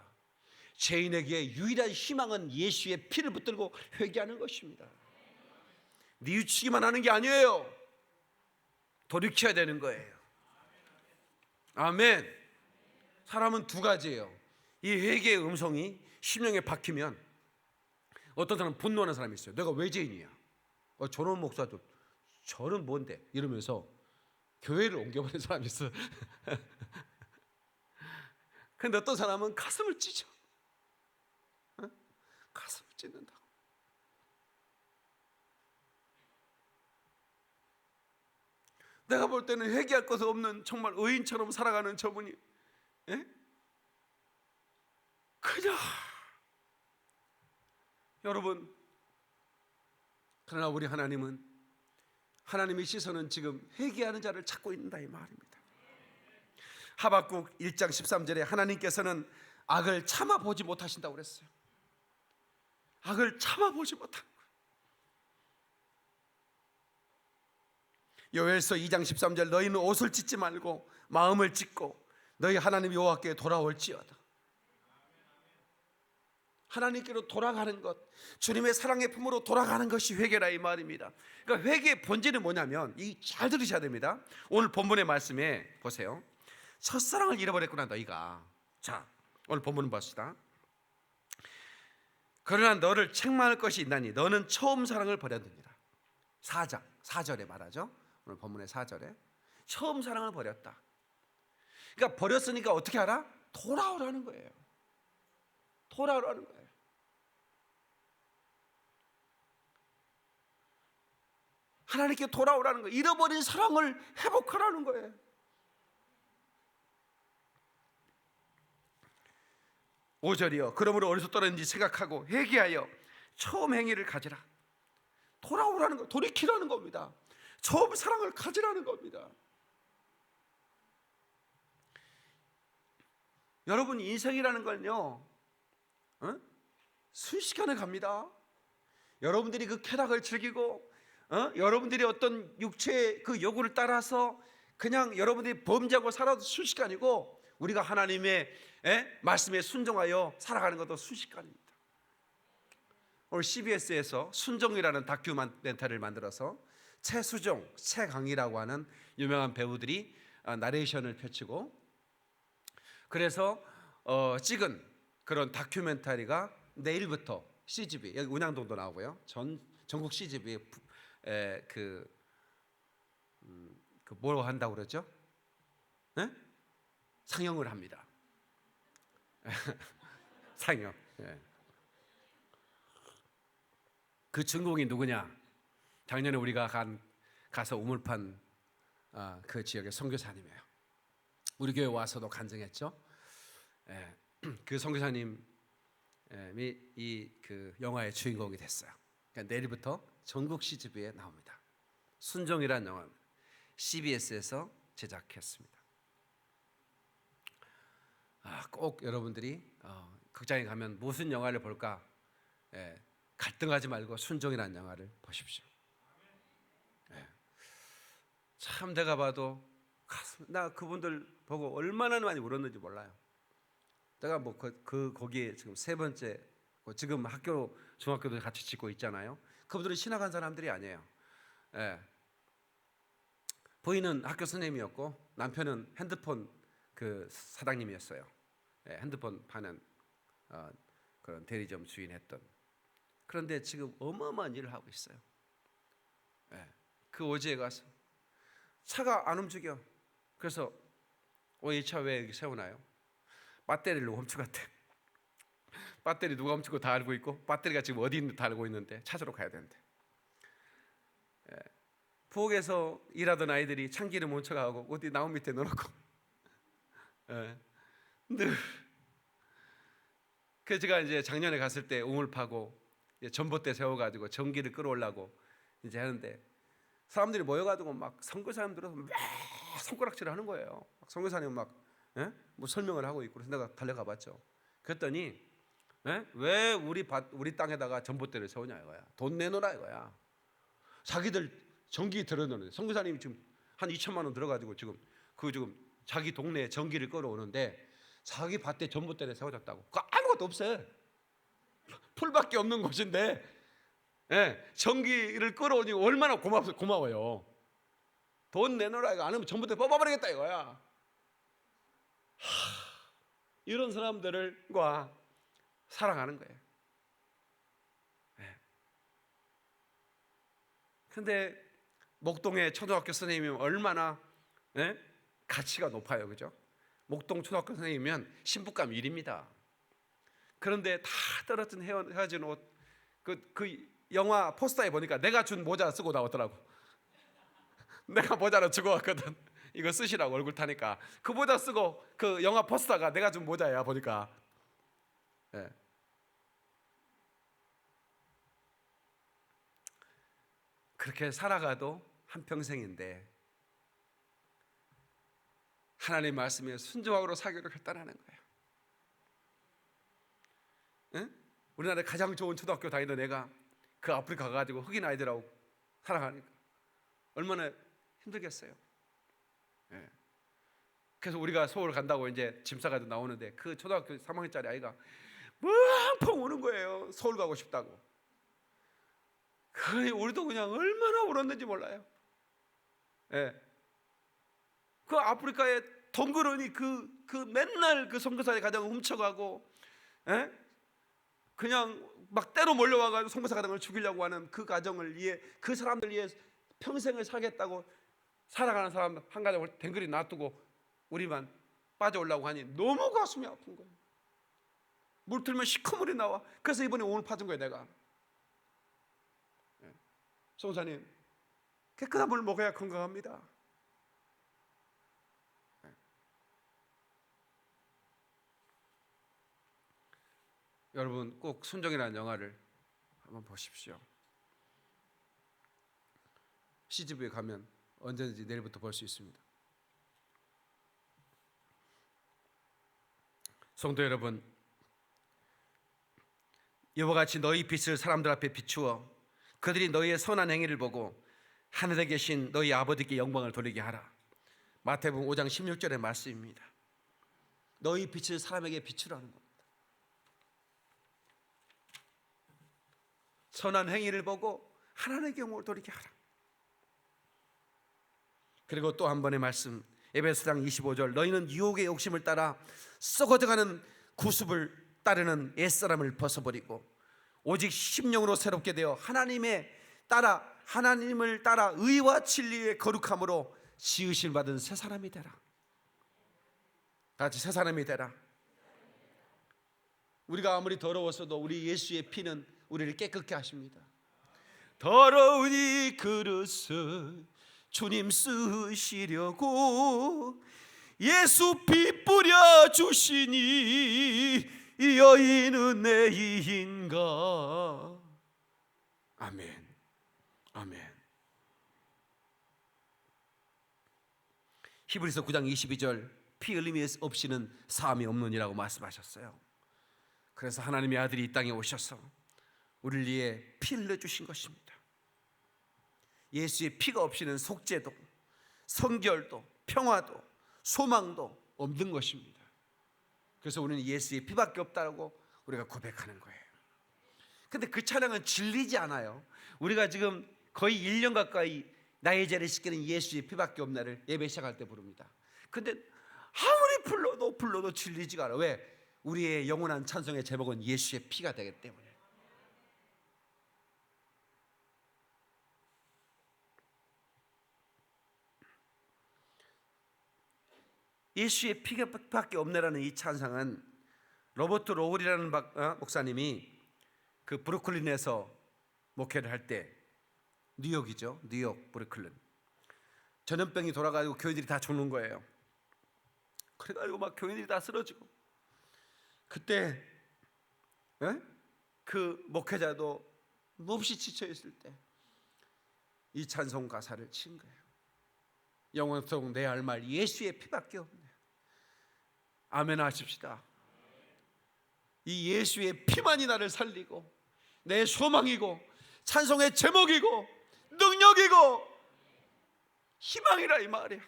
죄인에게 유일한 희망은 예수의 피를 붙들고 회개하는 것입니다. 뉘우치기만 하는 게 아니에요. 돌이켜야 되는 거예요. 아멘. 사람은 두 가지예요. 이 회개의 음성이 심령에 박히면 어떤 사람은 분노하는 사람이 있어요. 내가 왜 죄인이야? 저런 목사도 저는 뭔데? 이러면서 교회를 옮겨버린 사람이 있어요. 근데 어떤 사람은 가슴을 찢어. 가슴을 찢는다. 내가 볼 때는 회개할 것 없는 정말 의인처럼 살아가는 저분이 그냥 여러분, 그러나 우리 하나님은 하나님의 시선은 지금 회개하는 자를 찾고 있다 이 말입니다. 하박국 1장 13절에 하나님께서는 악을 참아보지 못하신다고 그랬어요. 악을 참아보지 못한 거예요. 요엘서 2장 13절 너희는 옷을 찢지 말고 마음을 찢고 너희 하나님 여호와께 돌아올지어다. 하나님께로 돌아가는 것, 주님의 사랑의 품으로 돌아가는 것이 회개라 이 말입니다. 그러니까 회개의 본질은 뭐냐면 이 잘 들으셔야 됩니다. 오늘 본문의 말씀에 보세요. 첫사랑을 잃어버렸구나 너희가. 자, 오늘 본문을 봅시다. 그러나 너를 책망할 것이 있나니 너는 처음 사랑을 버렸느니라. 4절에 말하죠. 오늘 본문의 4절에 처음 사랑을 버렸다. 그러니까 버렸으니까 어떻게 하라? 돌아오라는 거예요. 돌아오라는 거예요. 하나님께 돌아오라는 거예요. 잃어버린 사랑을 회복하라는 거예요. 오절이요. 그러므로 어디서 떨어졌는지 생각하고 회개하여 처음 행위를 가지라. 돌아오라는 거, 돌이키라는 겁니다. 처음 사랑을 가지라는 겁니다. 여러분, 인생이라는 건요, 순식간에 갑니다. 여러분들이 그 쾌락을 즐기고 여러분들이 어떤 육체의 그 요구를 따라서 그냥 여러분들이 범죄하고 살아도 순식간이고, 우리가 하나님의 말씀에 순종하여 살아가는 것도 순식간입니다. 오늘 CBS에서 순종이라는 다큐멘터리를 만들어서 최수종, 최강희라고 하는 유명한 배우들이 나레이션을 펼치고, 그래서 찍은 그런 다큐멘터리가 내일부터 CGV, 여기 운양동도 나오고요, 전국 CGV에 뭐 한다고 그러죠? 네? 상영을 합니다. 상영. 네. 그 주인공이 누구냐? 작년에 우리가 가서 우물판 그 지역의 선교사님이에요. 우리 교회 와서도 간증했죠. 그 선교사님이 그 영화의 주인공이 됐어요. 그러니까 내일부터 전국 CGV에 나옵니다. 순종이라는 영화입니다. CBS에서 제작했습니다. 꼭 여러분들이 극장에 가면 무슨 영화를 볼까 갈등하지 말고 순종이라는 영화를 보십시오. 참 내가 봐도 나 그분들 보고 얼마나 많이 울었는지 몰라요. 내가 뭐 거기에 지금 세 번째, 지금 학교 중학교도 같이 짓고 있잖아요. 그분들은 신학한 사람들이 아니에요. 부인은 학교 선생님이었고 남편은 핸드폰 그 사장님이었어요. 핸드폰 파는 그런 대리점 주인했던. 그런데 지금 어마어마한 일을 하고 있어요. 그 오지에 가서 차가 안 움직여. 그래서 이 차 왜 여기 세우나요? 배터리를 훔쳐갔대. 배터리 누가 훔치고 다 알고 있고, 배터리가 지금 어디 있는지 다 알고 있는데 찾으러 가야 되는데. 부엌에서 일하던 아이들이 참기름 훔쳐가고 어디 나무 밑에 넣어놓고. 그 제가 이제 작년에 갔을 때 우물 파고 전봇대 세워가지고 전기를 끌어올라고 이제 하는데, 사람들이 모여가지고 막 선교사님 들어서 막 손가락질을 하는 거예요. 선교사님 막 뭐 설명을 하고 있고. 그래서 내가 달려가 봤죠. 그랬더니 왜 우리 땅에다가 전봇대를 세우냐 이거야. 돈 내놓으라 이거야. 자기들 전기 들어놓는데, 선교사님이 지금 한 2천만 원 들어가지고 지금 자기 동네에 전기를 끌어오는데 자기 밭에 전봇대를 세워줬다고. 그거 아무것도 없어요. 풀밖에 없는 곳인데 전기를 끌어오니 얼마나 고마워요. 돈 내놓으라 이거. 안 하면 전봇대 뽑아버리겠다 이거야. 이런 사람들과 사랑하는 거예요. 근데 목동의 초등학교 선생님이면 얼마나 가치가 높아요, 그죠? 목동 초등학교 선생님이면 신부감 1입니다. 그런데 다 떨어진 헤어진 옷, 그 영화 포스터에 보니까 내가 준 모자 쓰고 나오더라고. 내가 모자를 주고 왔거든. 이거 쓰시라고 얼굴 타니까. 그 모자 쓰고 그 영화 포스터가 내가 준 모자야 보니까. 그렇게 살아가도 한평생인데 하나님 말씀에 순종하고 사교를 결단하는 거예요. 우리나라에 가장 좋은 초등학교 다니던 애가 그 아프리카 가가지고 흑인 아이들하고 살아가니까 얼마나 힘들겠어요. 그래서 우리가 서울 간다고 이제 짐 싸가지고 나오는데 그 초등학교 3학년짜리 아이가 펑펑 우는 거예요. 서울 가고 싶다고. 우리도 그냥 얼마나 울었는지 몰라요. 그 아프리카에 덩그러니 맨날 그 선교사의 가정을 훔쳐가고, 그냥 막 때로 몰려와가지고 선교사 가정을 죽이려고 하는 그 가정을 위해, 그 사람들 위해 평생을 살겠다고 살아가는 사람 한 가정을 댕그리 놔두고 우리만 빠져오려고 하니 너무 가슴이 아픈 거예요. 물 틀면 시커물이 나와. 그래서 이번에 오늘 파준 거예요, 내가. 송사님, 깨끗한 물 먹어야 건강합니다. 여러분 꼭 순종이라는 영화를 한번 보십시오. CGV에 가면 언제든지 내일부터 볼 수 있습니다. 성도 여러분, 이와 같이 너희 빛을 사람들 앞에 비추어 그들이 너희의 선한 행위를 보고 하늘에 계신 너희 아버지께 영광을 돌리게 하라. 마태복음 5장 16절의 말씀입니다. 너희 빛을 사람에게 비추라는 겁니다. 선한 행위를 보고 하나님께 영광을 돌리게 하라. 그리고 또 한 번의 말씀, 에베소장 25절, 너희는 유혹의 욕심을 따라 썩어져가는 구습을 따르는 옛사람을 벗어버리고 오직 심령으로 새롭게 되어 하나님을 따라 의와 진리의 거룩함으로 지으심 받은 새 사람이 되라. 다 같이 새 사람이 되라. 우리가 아무리 더러웠어도 우리 예수의 피는 우리를 깨끗게 하십니다. 더러운 이 그릇을 주님 쓰시려고 예수 피 뿌려 주시니 이 여인은 내 이인가. 아멘. 아멘. 히브리서 9장 22절, 피 흘림이 없이는 사함이 없느니라고 말씀하셨어요. 그래서 하나님의 아들이 이 땅에 오셔서 우리를 위해 피 흘려주신 것입니다. 예수의 피가 없이는 속죄도, 성결도, 평화도, 소망도 없는 것입니다. 그래서 우리는 예수의 피밖에 없다고 우리가 고백하는 거예요. 근데 그 찬양은 질리지 않아요. 우리가 지금 거의 1년 가까이 나의 죄를 씻기는 예수의 피밖에 없나를 예배 시작할 때 부릅니다. 근데 아무리 불러도 질리지가 않아. 왜? 우리의 영원한 찬송의 제목은 예수의 피가 되기 때문에. 예수의 피밖에 없네라는 이 찬상은 로버트 로울이라는 목사님이 그 브루클린에서 목회를 할 때, 뉴욕이죠, 뉴욕 브루클린, 전염병이 돌아가지고 교인들이 다 죽는 거예요. 그래가지고 막 교인들이 다 쓰러지고, 그때 그 목회자도 몹시 지쳐 있을 때 이 찬송 가사를 친 거예요. 영원토록 내 할 말 예수의 피밖에 없네. 아멘 하십시다. 이 예수의 피만이 나를 살리고 내 소망이고 찬송의 제목이고 능력이고 희망이라 이 말이야.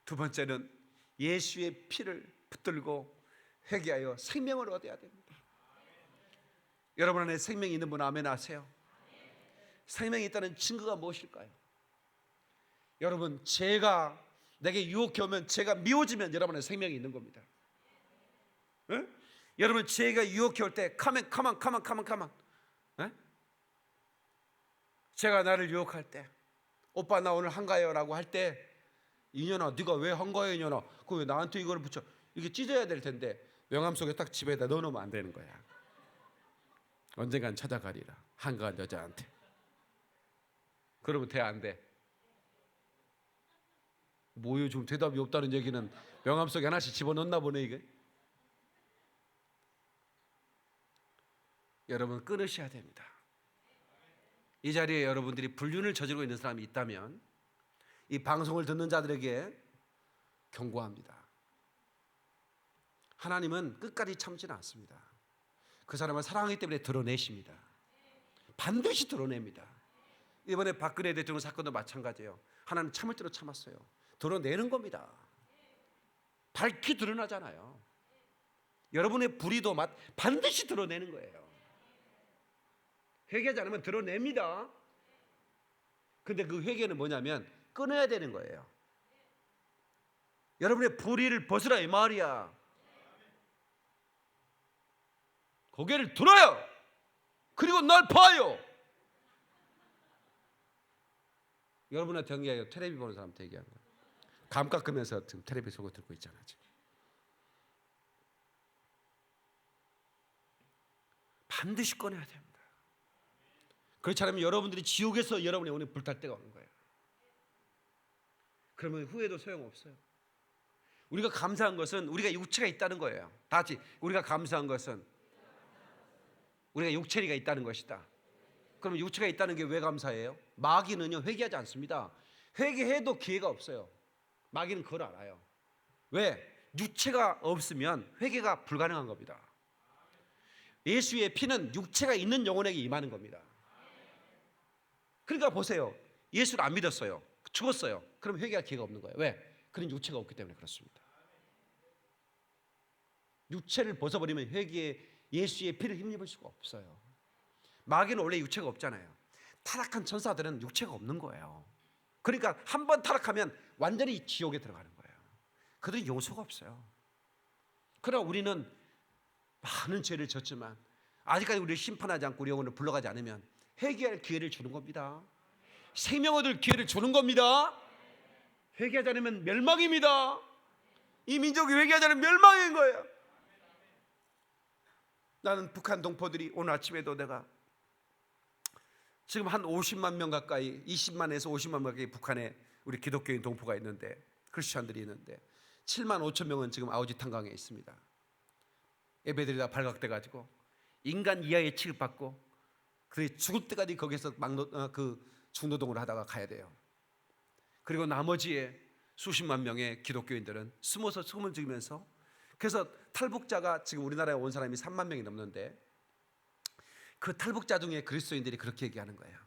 두 번째는 예수의 피를 붙들고 회개하여 생명을 얻어야 됩니다. 여러분 안에 생명이 있는 분 아멘 하세요. 생명이 있다는 증거가 무엇일까요? 여러분, 죄가 내게 유혹해 오면, 죄가 미워지면 여러분의 생명이 있는 겁니다. 에? 여러분, 죄가 유혹해 올 때 가만 죄가 나를 유혹할 때, 오빠 나 오늘 한가해요 라고 할 때, 이년아 네가 왜 한가해 이년아, 그 왜 나한테 이걸 붙여, 이게 찢어야 될 텐데 명함 속에 딱 집에다 넣어놓으면 안 되는 거야. 언젠간 찾아가리라, 한가한 여자한테. 그러면 돼 안 돼? 뭐요, 좀 대답이 없다는 얘기는 명함 속에 하나씩 집어넣나 보네 이게. 여러분 끊으셔야 됩니다. 이 자리에 여러분들이 불륜을 저지르고 있는 사람이 있다면 이 방송을 듣는 자들에게 경고합니다. 하나님은 끝까지 참지는 않습니다. 그 사람을 사랑하기 때문에 드러내십니다. 반드시 드러냅니다. 이번에 박근혜 대통령 사건도 마찬가지예요. 하나님 참을 대로 참았어요. 드러내는 겁니다. 밝히 드러나잖아요. 여러분의 불의도 반드시 드러내는 거예요. 회개하지 않으면 드러냅니다. 근데 그 회개는 뭐냐면 끊어야 되는 거예요. 여러분의 불의를 벗으라 이 말이야. 고개를 들어요. 그리고 날 봐요. 여러분한테 얘기해요. 텔레비 보는 사람한테 얘기하는 거예요. 감 깎으면서 지금 텔레비 속을 듣고 있잖아 지금. 반드시 꺼내야 됩니다. 그렇지 않으면 여러분들이 지옥에서 여러분의 영혼이 불탈 때가 오는 거예요. 그러면 후회도 소용없어요. 우리가 감사한 것은 우리가 육체가 있다는 거예요. 다 같이 우리가 감사한 것은 우리가 육체리가 있다는 것이다. 그럼 육체가 있다는 게 왜 감사해요? 마귀는요 회개하지 않습니다. 회개해도 기회가 없어요. 마귀는 그걸 알아요. 왜? 육체가 없으면 회개가 불가능한 겁니다. 예수의 피는 육체가 있는 영혼에게 임하는 겁니다. 그러니까 보세요. 예수를 안 믿었어요. 죽었어요. 그럼 회개할 기회가 없는 거예요. 왜? 그런 육체가 없기 때문에 그렇습니다. 육체를 벗어버리면 회개에 예수의 피를 힘입을 수가 없어요. 마귀는 원래 육체가 없잖아요. 타락한 천사들은 육체가 없는 거예요. 그러니까 한 번 타락하면 완전히 지옥에 들어가는 거예요. 그들은 용서가 없어요. 그러나 우리는 많은 죄를 졌지만 아직까지 우리를 심판하지 않고 우리 영혼을 불러가지 않으면 회개할 기회를 주는 겁니다. 생명 얻을 기회를 주는 겁니다. 회개하지 않으면 멸망입니다. 이 민족이 회개하지 않으면 멸망인 거예요. 나는 북한 동포들이 오늘 아침에도 내가 지금 한 50만 명 가까이 20만에서 50만 명 가까이 북한에 우리 기독교인 동포가 있는데 크리스천들이 있는데 7만 5천 명은 지금 아우지 탄광에 있습니다. 예배들이 다 발각돼 가지고 인간 이하의 취급받고 그 죽을 때까지 거기서 중노동을 하다가 가야 돼요. 그리고 나머지의 수십만 명의 기독교인들은 숨어서 소문 지으면서 그래서 탈북자가 지금 우리나라에 온 사람이 3만 명이 넘는데 그 탈북자 중에 그리스도인들이 그렇게 얘기하는 거예요.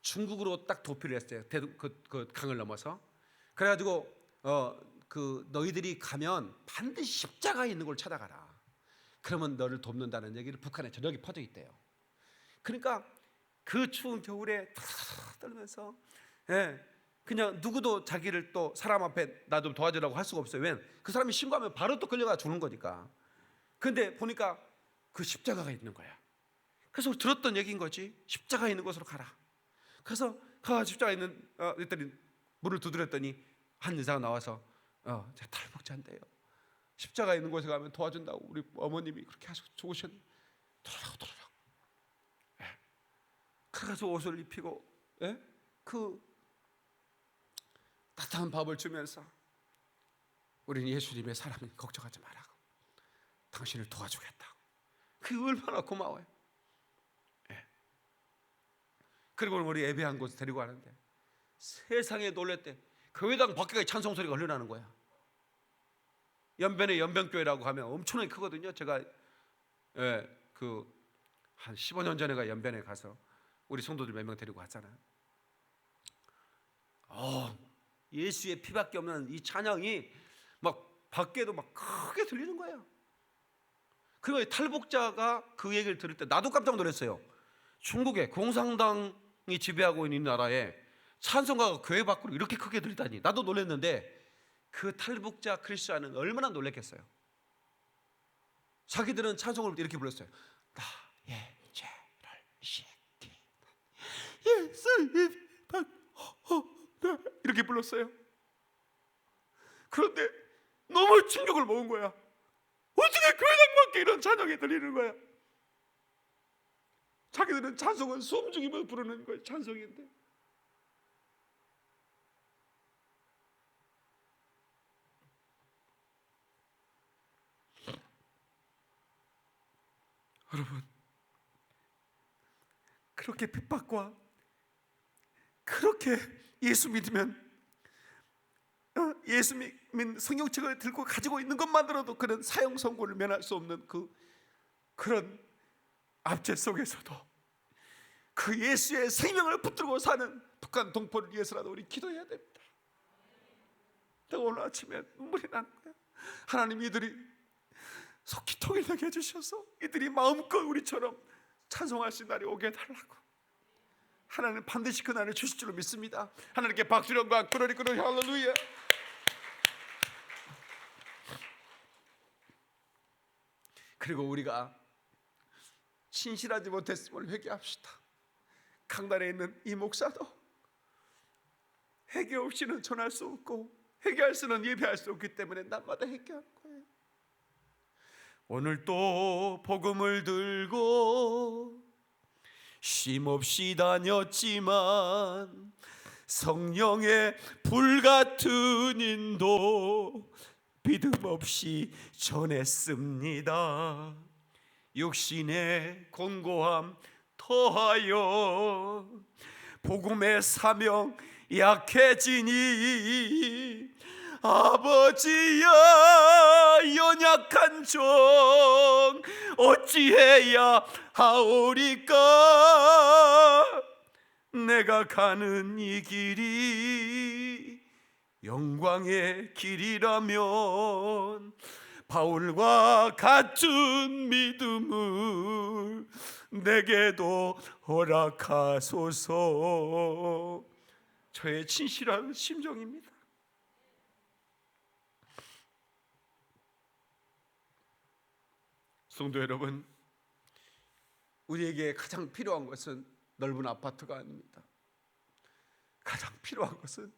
중국으로 딱 도피를 했어요. 그 강을 넘어서. 그래가지고 너희들이 가면 반드시 십자가에 있는 걸 찾아가라. 그러면 너를 돕는다는 얘기를 북한에 전역이 퍼져 있대요. 그러니까 그 추운 겨울에 떨면서 그냥 누구도 자기를 또 사람 앞에 나 좀 도와주라고 할 수가 없어요. 왜? 그 사람이 신고하면 바로 또 끌려가 죽는 거니까. 근데 보니까 그 십자가가 있는 거야. 그래서 들었던 얘기인 거지. 십자가 있는 곳으로 가라. 그래서 십자가 있는 그랬더니 문을 두드렸더니 한 여자가 나와서 제가 탈북자인데요. 십자가 있는 곳에 가면 도와준다고 우리 어머님이 그렇게 하셔서 좋으셨는데 돌아라고. 그래서 옷을 입히고 그 따뜻한 밥을 주면서 우리는 예수님의 사람이 걱정하지 말라고 당신을 도와주겠다고. 그게 얼마나 고마워요. 그리고 우리 예배한 곳에 데리고 가는데 세상에 놀랬대. 교회당 밖에까지 찬송 소리가 흘러나는 거야. 연변에 연변교회라고 하면 엄청나게 크거든요. 제가 한 15년 전에 연변에 가서 우리 성도들 몇 명 데리고 갔잖아요. 예수의 피밖에 없는 이 찬양이 막 밖에도 막 크게 들리는 거예요. 그리고 탈북자가 그 얘기를 들을 때 나도 깜짝 놀랐어요. 중국에 공산당이 지배하고 있는 나라에 찬송가가 교회 밖으로 이렇게 크게 들리다니 나도 놀랐는데 그 탈북자 크리스천은 얼마나 놀랐겠어요. 자기들은 찬송을 이렇게 불렀어요. 나의 죄를 씻기 예수의 이렇게 불렀어요. 그런데 너무 충격을 먹은 거야. 어떻게 교회당밖에 이런 찬양이 들리는 거야. 자기들은 찬송은 숨 죽이면서 부르는 거예요. 찬송인데 여러분, 그렇게 핍박과 그렇게 예수 믿으면 예수 믿는 성경책을 들고 가지고 있는 것만으로도 그런 사형 선고를 면할 수 없는 그런 압제 속에서도 그 예수의 생명을 붙들고 사는 북한 동포를 위해서라도 우리 기도해야 됩니다. 내가 오늘 아침에 눈물이 나는 거야. 하나님, 이들이 속히 통일되게 해주셔서 이들이 마음껏 우리처럼 찬송할 수 있는 날이 오게 해달라고. 하나님 반드시 그 날을 주실 줄로 믿습니다. 하나님께 박수령과 끌어리 할렐루야. 그리고 우리가 신실하지 못했음을 회개합시다. 강단에 있는 이 목사도 회개 없이는 전할 수 없고 회개할 수는 예배할 수 없기 때문에 날마다 회개하는 거예요. 오늘 또 복음을 들고 쉼없이 다녔지만 성령의 불같은 인도 믿음 없이 전했습니다. 육신의 곤고함 더하여 복음의 사명 약해지니 아버지야 연약한 종 어찌해야 하오리까. 내가 가는 이 길이 영광의 길이라면 바울과 같은 믿음을 내게도 허락하소서. 저의 진실한 심정입니다. 성도 여러분, 우리에게 가장 필요한 것은 넓은 아파트가 아닙니다. 가장 필요한 것은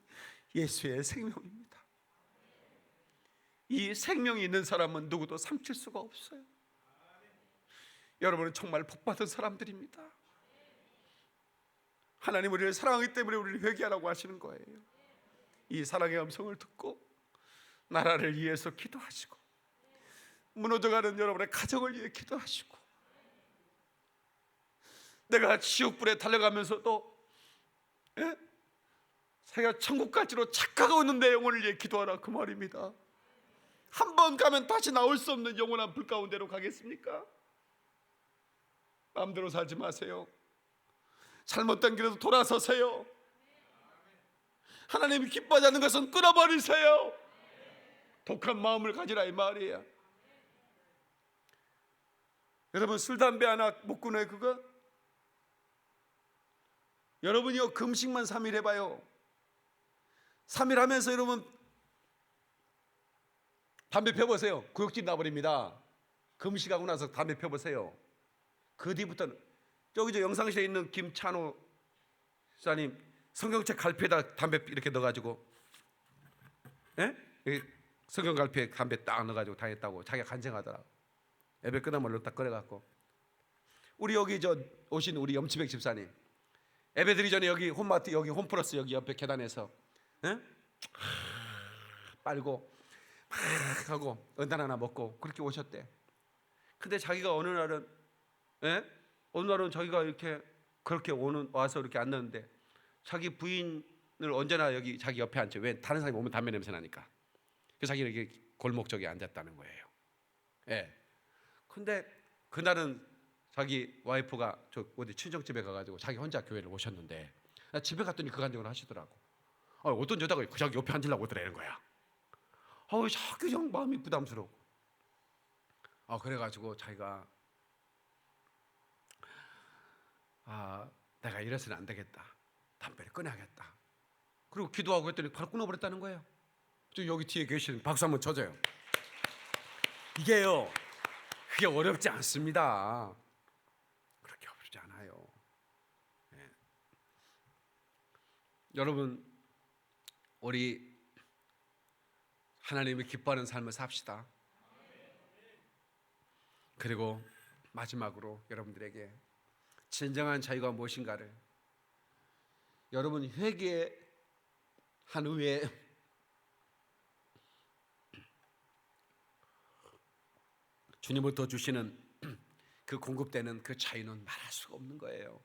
예수의 생명입니다. 이 생명이 있는 사람은 누구도 삼킬 수가 없어요. 여러분은 정말 복받은 사람들입니다. 하나님 우리를 사랑하기 때문에 우리를 회개하라고 하시는 거예요. 이 사랑의 음성을 듣고 나라를 위해서 기도하시고 무너져가는 여러분의 가정을 위해 기도하시고 내가 지옥불에 달려가면서도 자기가 천국 갈지로 착각하고 있는 내 영혼을 위해 기도하라 그 말입니다. 한 번 가면 다시 나올 수 없는 영원한 불 가운데로 가겠습니까? 마음대로 살지 마세요. 잘못된 길에서 돌아서세요. 하나님이 기뻐하지 않는 것은 끊어버리세요. 독한 마음을 가지라 이 말이에요. 여러분 술 담배 하나 못 끊어요 그거? 여러분이요 금식만 3일 해봐요. 3일 하면서 여러분 담배 펴보세요. 구역질 나버립니다. 금식하고 나서 담배 펴보세요. 그 뒤부터는 저기 저 영상실에 있는 김찬호 사님 성경책 갈피에다 담배 이렇게 넣어가지고 성경 갈피에 담배 딱 넣어가지고 다녔다고 자기가 간증하더라고. 예배 끝나면 얼른 딱 꺼내갖고 우리 여기 저 오신 우리 염치백 집사님 예배 드리기 전에 여기 홈마트 여기 홈플러스 여기 옆에 계단에서 빨고 막 하고 은단 하나 먹고 그렇게 오셨대. 근데 자기가 어느 날은 자기가 이렇게 그렇게 와서 이렇게 앉는데 자기 부인을 언제나 여기 자기 옆에 앉죠. 왜? 다른 사람이 오면 담배 냄새 나니까. 그래서 자기는 이렇게 골목 쪽에 앉았다는 거예요. 근데 그날은 자기 와이프가 저 어디 친정집에 가가지고 자기 혼자 교회를 오셨는데 집에 갔더니 그 간증을 하시더라고. 어떤 여자가 자기 옆에 앉으려고 오더라는 거야. 자기 정 마음이 부담스러워. 그래가지고 자기가 내가 이래서는 안 되겠다. 담배를 끊어야겠다. 그리고 기도하고 했더니 바로 끊어버렸다는 거예요. 저 여기 뒤에 계시는 박수 한번 쳐줘요. 이게요, 그게 어렵지 않습니다. 그렇게 어렵지 않아요. 여러분, 우리 하나님이 기뻐하는 삶을 삽시다. 그리고 마지막으로 여러분들에게 진정한 자유가 무엇인가를 여러분 회개한 후에 주님부터 주시는 그 공급되는 그 자유는 말할 수가 없는 거예요.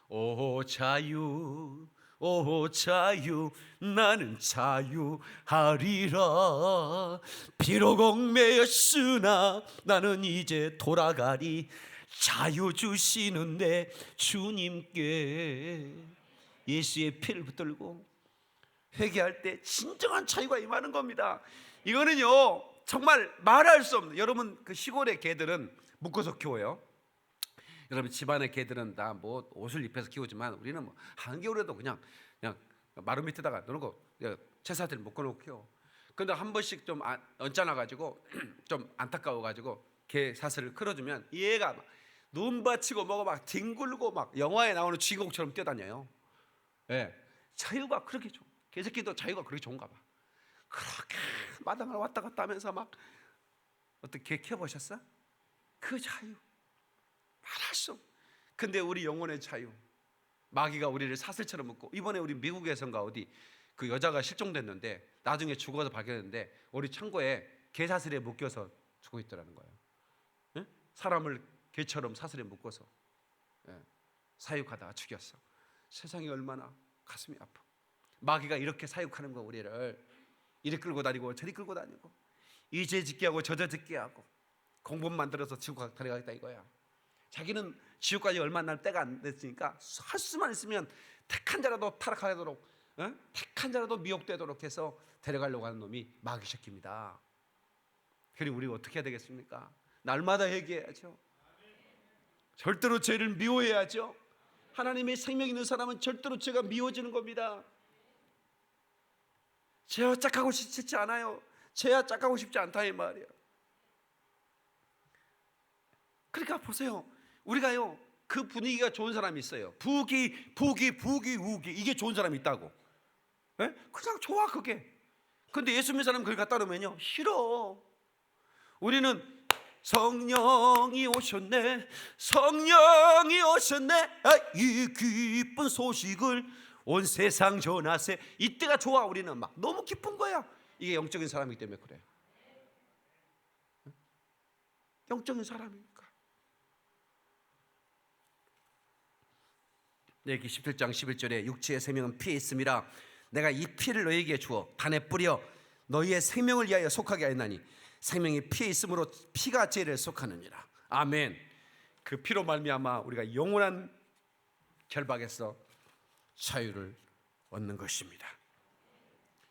오 자유, 오 자유, 나는 자유하리라. 비록 얽매였으나 나는 이제 돌아가리. 자유 주시는데 주님께 예수의 피를 붙들고 회개할 때 진정한 자유가 임하는 겁니다. 이거는요 정말 말할 수 없는. 여러분 그 시골의 개들은 묶어서 키워요. 여러분 집안의 개들은 다 뭐 옷을 입혀서 키우지만 우리는 뭐 한겨울에도 그냥 마루 밑에다가 넣어놓고 채사들 묶어놓고 키워. 근데 한 번씩 좀 언짢아 가지고 좀 안타까워 가지고 개 사슬을 끌어주면 얘가 막 눈 받치고 뭐고 막 뒹굴고 막 영화에 나오는 주인공처럼 뛰어다녀요. 예, 자유가 그렇게 좋아. 개새끼도 자유가 그렇게 좋은가 봐. 그렇게 마당을 왔다 갔다 하면서 막 어떻게 키워보셨어? 그 자유 말할 수 없어. 근데 우리 영혼의 자유, 마귀가 우리를 사슬처럼 묶고, 이번에 우리 미국에선가 어디 그 여자가 실종됐는데 나중에 죽어서 발견했는데 우리 창고에 개사슬에 묶여서 죽어 있더라는 거예요. 예? 사람을 개처럼 사슬에 묶어서 사육하다가 죽였어. 세상이 얼마나 가슴이 아파. 마귀가 이렇게 사육하는 거, 우리를 이리 끌고 다니고 저리 끌고 다니고, 이 죄 짓게 하고 저 죄 짓게 하고, 공범 만들어서 지옥 데려가겠다 이거야. 자기는 지옥까지 얼마 날 때가 안 됐으니까 할 수만 있으면 택한 자라도 타락하도록, 택한 자라도 미혹되도록 해서 데려가려고 하는 놈이 마귀 새끼입니다. 그리고 우리가 어떻게 해야 되겠습니까? 날마다 회개해야죠. 절대로 죄를 미워해야죠. 하나님의 생명 있는 사람은 절대로 죄가 미워지는 겁니다. 죄와 짝하고 싶지 않아요. 죄와 짝하고 싶지 않다 이 말이야. 그러니까 보세요, 우리가요 그 분위기가 좋은 사람이 있어요. 부기 우기, 이게 좋은 사람이 있다고. 네? 그냥 좋아 그게. 근데 예수 믿는 사람은 그걸 갖다 놓으면요 싫어. 우리는 성령이 오셨네, 성령이 오셨네, 이 기쁜 소식을 온 세상 전하세. 이때가 좋아. 우리는 막 너무 기쁜 거야. 이게 영적인 사람이기 때문에 그래. 영적인 사람이니까. 레위기 17장 11절에 육체의 생명은 피에 있음이라 내가 이 피를 너희에게 주어 단에 뿌려 너희의 생명을 위하여 속하게 하였나니 생명이 피에 있으므로 피가 죄를 속하느니라. 아멘. 그 피로 말미암아 우리가 영원한 결박에서 자유를 얻는 것입니다.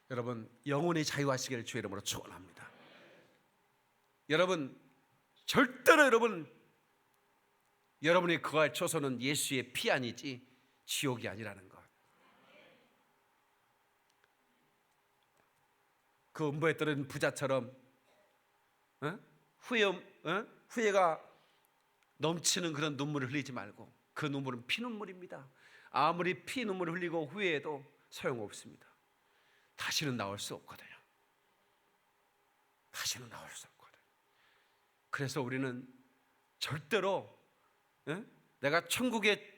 여러분, 영혼의 자유하시기를 주의 이름으로 축원합니다. 여러분, 절대로 여러분이 거할 처소는 예수의 피 아니지 지옥이 아니라는 것. 그 음부에 떨어진 부자처럼 후회가 넘치는 그런 눈물을 흘리지 말고, 그 눈물은 피눈물입니다. 아무리 피 눈물을 흘리고 후회해도 소용없습니다. 다시는 나올 수 없거든요. 다시는 나올 수 없거든요. 그래서 우리는 절대로 내가 천국에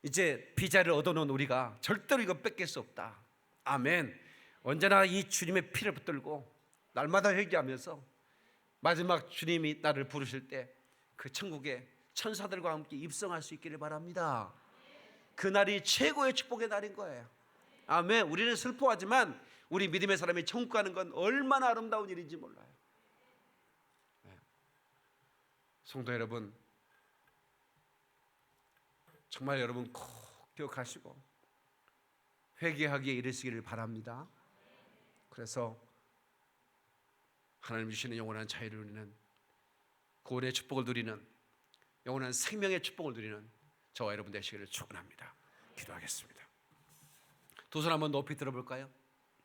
이제 비자를 얻어놓은 우리가 절대로 이거 뺏길 수 없다. 아멘. 언제나 이 주님의 피를 붙들고 날마다 회개하면서 마지막 주님이 나를 부르실 때 그 천국에 천사들과 함께 입성할 수 있기를 바랍니다. 그날이 최고의 축복의 날인 거예요. 아멘. 우리는 슬퍼하지만 우리 믿음의 사람이 천국 가는 건 얼마나 아름다운 일인지 몰라요. 성도 여러분, 정말 여러분 꼭 기억하시고 회개하기에 이르시기를 바랍니다. 그래서 하나님 주시는 영원한 자유를 누리는, 구원의 축복을 누리는, 영원한 생명의 축복을 누리는 저와 여러분 되시기를 축원합니다. 기도하겠습니다. 두 손 한번 높이 들어볼까요?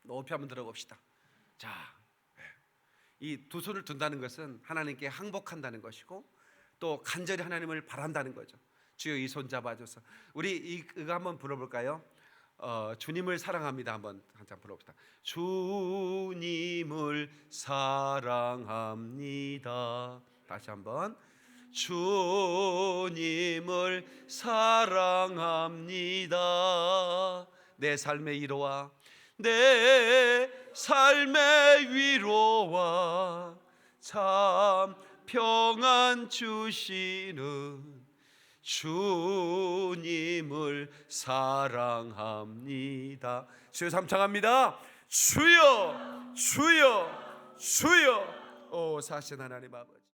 높이 한번 들어봅시다. 자, 이 두 손을 든다는 것은 하나님께 항복한다는 것이고 또 간절히 하나님을 바란다는 거죠. 주여 이 손 잡아줘서 우리 이거 한번 불러볼까요? 주님을 사랑합니다. 한번 한장 불러봅시다. 주님을 사랑합니다. 다시 한번. 주님을 사랑합니다. 내 삶의 위로와 내 삶의 위로와 참 평안 주시는 주님을 사랑합니다. 주여 삼창합니다. 주여 주여 주여. 오 사신 하나님 아버지,